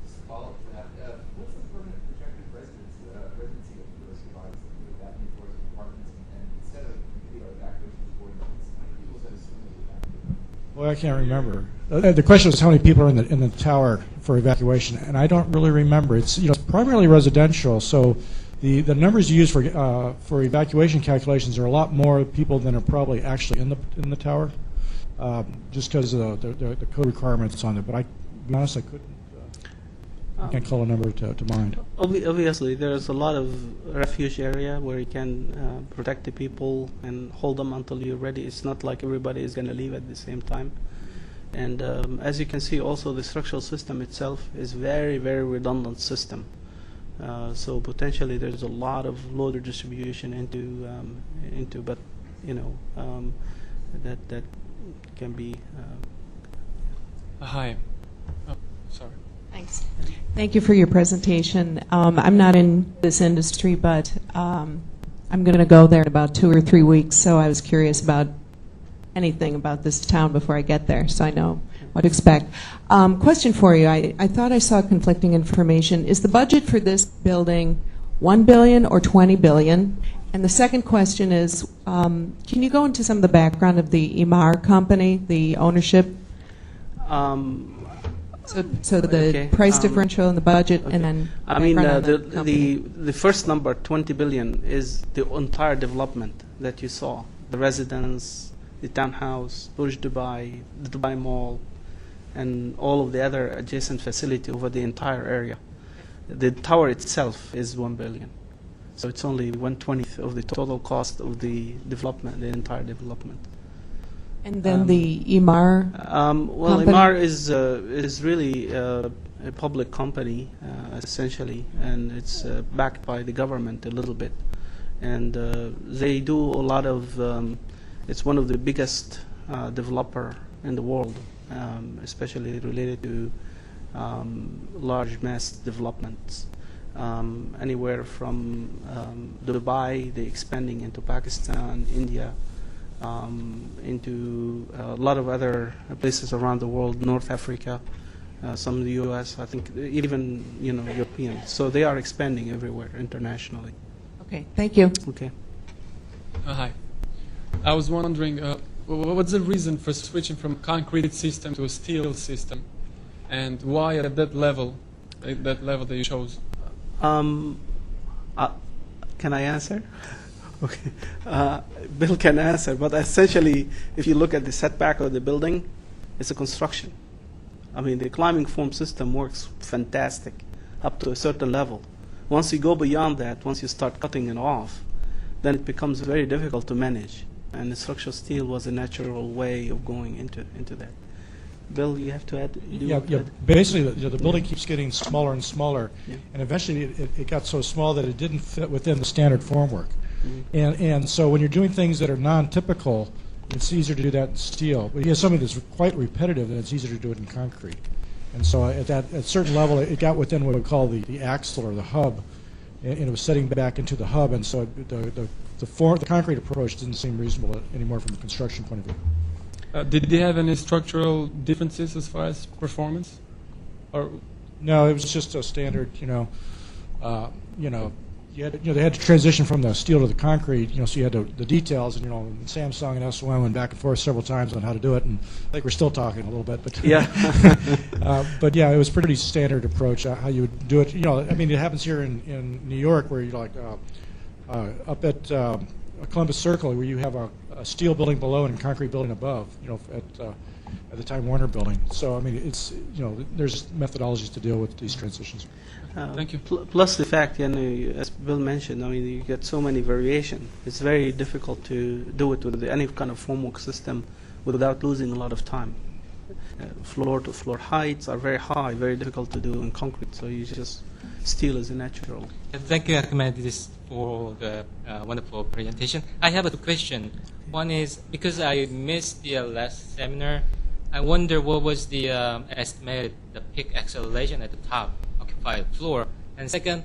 Just to follow up to that, what's the permanent projected residency of the Burj Dubai with that many floors of apartments, and instead of evacuation coordinates, how many people is that assuming evacuate? Well, I can't remember. The question was how many people are in the tower for evacuation, and I don't really remember. It's it's primarily residential, so the numbers you use for evacuation calculations are a lot more people than are probably actually in the tower, just because of the code requirements on it. But to be honest, I can't call a number to mind. Obviously, there's a lot of refuge area where you can protect the people and hold them until you're ready. It's not like everybody is going to leave at the same time. And as you can see, also the structural system itself is very, very redundant system. So potentially there's a lot of loader distribution into, but that can be. Hi. Oh, sorry. Thanks. Thank you for your presentation. I'm not in this industry, but I'm going to go there in about 2 or 3 weeks, so I was curious about anything about this town before I get there, so I know what to expect. Question for you. I thought I saw conflicting information. Is the budget for this building $1 billion or $20 billion? And the second question is, can you go into some of the background of the Emaar company, the ownership? So the price differential and the budget, and then I mean the first number, 20 billion, is the entire development that you saw: the residence, the townhouse, Burj Dubai, the Dubai Mall, and all of the other adjacent facility over the entire area. The tower itself is 1 billion, so it's only 1/20 of the total cost of the development, the entire development. And then the Emaar well, company? Emaar is really a public company, essentially, and it's backed by the government a little bit. And they do a lot of, it's one of the biggest developer in the world, especially related to large mass developments. Anywhere from Dubai, they're expanding into Pakistan, India, into a lot of other places around the world, North Africa, some of the U.S., I think even European. So they are expanding everywhere internationally. Okay, thank you. Okay. Hi. I was wondering, what's the reason for switching from concrete system to a steel system, and why at that level that you chose? Can I answer? Okay. Bill can answer, but essentially, if you look at the setback of the building, it's a construction. I mean, the climbing foam system works fantastic up to a certain level. Once you go beyond that, once you start cutting it off, then it becomes very difficult to manage. And the structural steel was a natural way of going into that. Bill, you have to add? Yeah. Basically, the building keeps getting smaller and smaller, and eventually it got so small that it didn't fit within the standard formwork. And so when you're doing things that are non-typical, it's easier to do that in steel. But you have something that's quite repetitive, and it's easier to do it in concrete. And so at a certain level, it got within what we call the axle or the hub, and it was setting back into the hub. And so the concrete approach didn't seem reasonable anymore from a construction point of view. Did they have any structural differences as far as performance? Or no, it was just a standard. They had to transition from the steel to the concrete, so you had the details, and Samsung and SOM went back and forth several times on how to do it, and I think we're still talking a little bit, but yeah. But yeah, it was pretty standard approach how you would do it. I mean, it happens here in New York, where up at Columbus Circle, where you have a steel building below and a concrete building above, at the Time Warner building. So I mean, it's there's methodologies to deal with these transitions. Thank you. Plus the fact, as Bill mentioned, I mean, you get so many variation. It's very difficult to do it with any kind of formwork system without losing a lot of time. Floor-to-floor heights are very high, very difficult to do in concrete. So you just steel is a natural. Thank you, Ahmad, for the wonderful presentation. I have a question. One is, because I missed the last seminar, I wonder what was the estimated the peak acceleration at the top occupied floor. And second,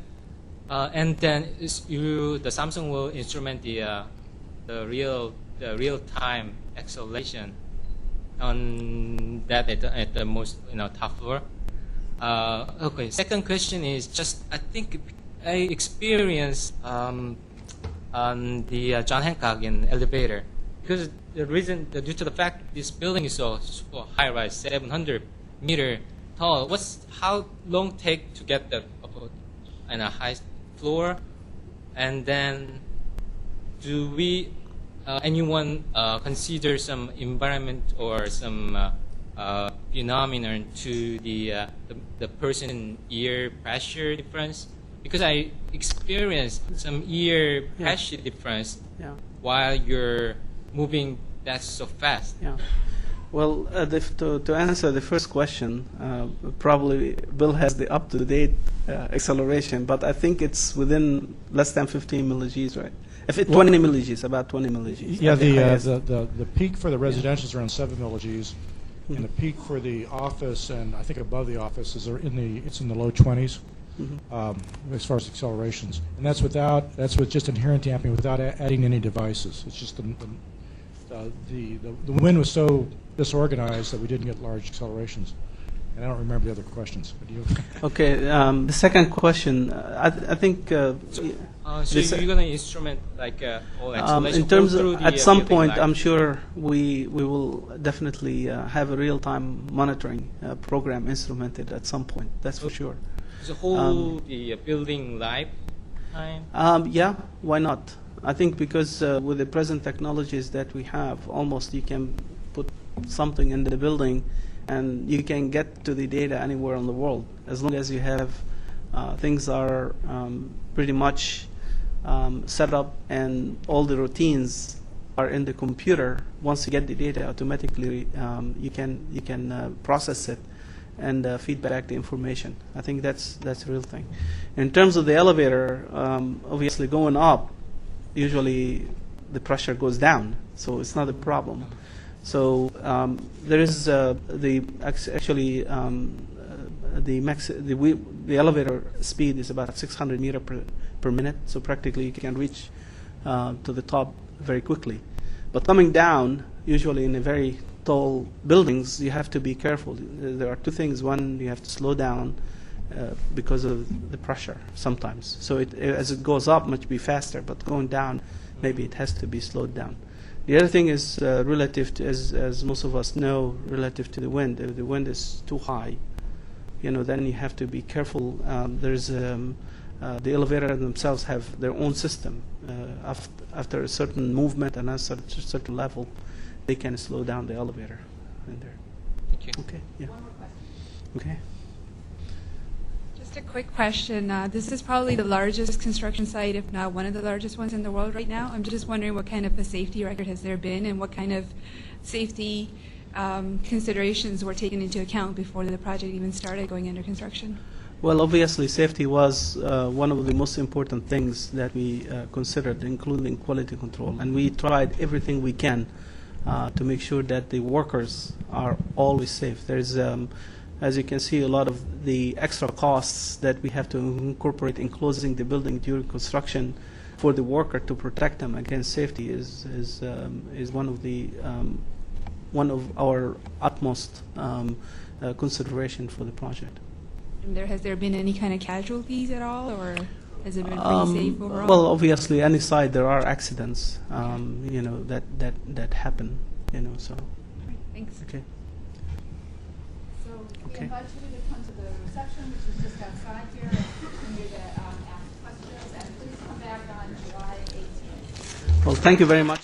and then the Samsung will instrument the real time acceleration on that at the most top floor. Okay. Second question is just I think I experienced on the John Hancock in elevator, because the reason due to the fact this building is so high rise, 700-meter tall. How long take to get the in a high floor, and then do we anyone consider some environment or some phenomenon to the person ear pressure difference? Because I experienced some ear pressure difference while you're moving that so fast. Yeah. Well, to answer the first question, probably Bill has the up-to-date acceleration, but I think it's within less than 15 millig's, right? If it's 20 millig's, about 20 millig's. Yeah, the peak for the residential is around 7 millig's, and the peak for the office and I think above the office is it's in the low 20s. As far as accelerations, and that's with just inherent damping without adding any devices. It's just the wind was so disorganized that we didn't get large accelerations. And I don't remember the other questions. But you okay, the second question, I think. So you're going to instrument like all acceleration in terms of at some point, life. I'm sure we will definitely have a real-time monitoring program instrumented at some point. That's for sure. The whole the building lifetime? Yeah, why not? I think because with the present technologies that we have, almost you can put something in the building and you can get to the data anywhere in the world, as long as you have things are pretty much set up and all the routines are in the computer. Once you get the data, automatically you can process it and feed back the information. I think that's a real thing. In terms of the elevator, obviously going up, usually the pressure goes down, so it's not a problem. So there is the elevator speed is about 600 meters per minute, so practically you can reach to the top very quickly. But coming down, usually in a very tall buildings, you have to be careful. There are two things. One, you have to slow down because of the pressure sometimes. So as it goes up, much be faster, but going down, maybe it has to be slowed down. The other thing is relative to, as most of us know, relative to the wind. If the wind is too high, then you have to be careful. There's the elevator themselves have their own system. After a certain movement and a certain level, they can slow down the elevator in there. Thank you. Okay. Yeah. One more question. Okay. Just a quick question. This is probably the largest construction site, if not one of the largest ones in the world right now. I'm just wondering what kind of a safety record has there been and what kind of safety considerations were taken into account before the project even started going under construction? Well, obviously, safety was one of the most important things that we considered, including quality control. And we tried everything we can to make sure that the workers are always safe. There's, as you can see, a lot of the extra costs that we have to incorporate in closing the building during construction for the worker to protect them against safety is one of our utmost consideration for the project. And has there been any kind of casualties at all, or has it been pretty safe overall? Well, obviously, any site there are accidents, that happen, So. Thanks. Okay. So we invite you to come to the reception, which is just outside here, and continue to ask questions. And please come back on July 18th. Well, thank you very much.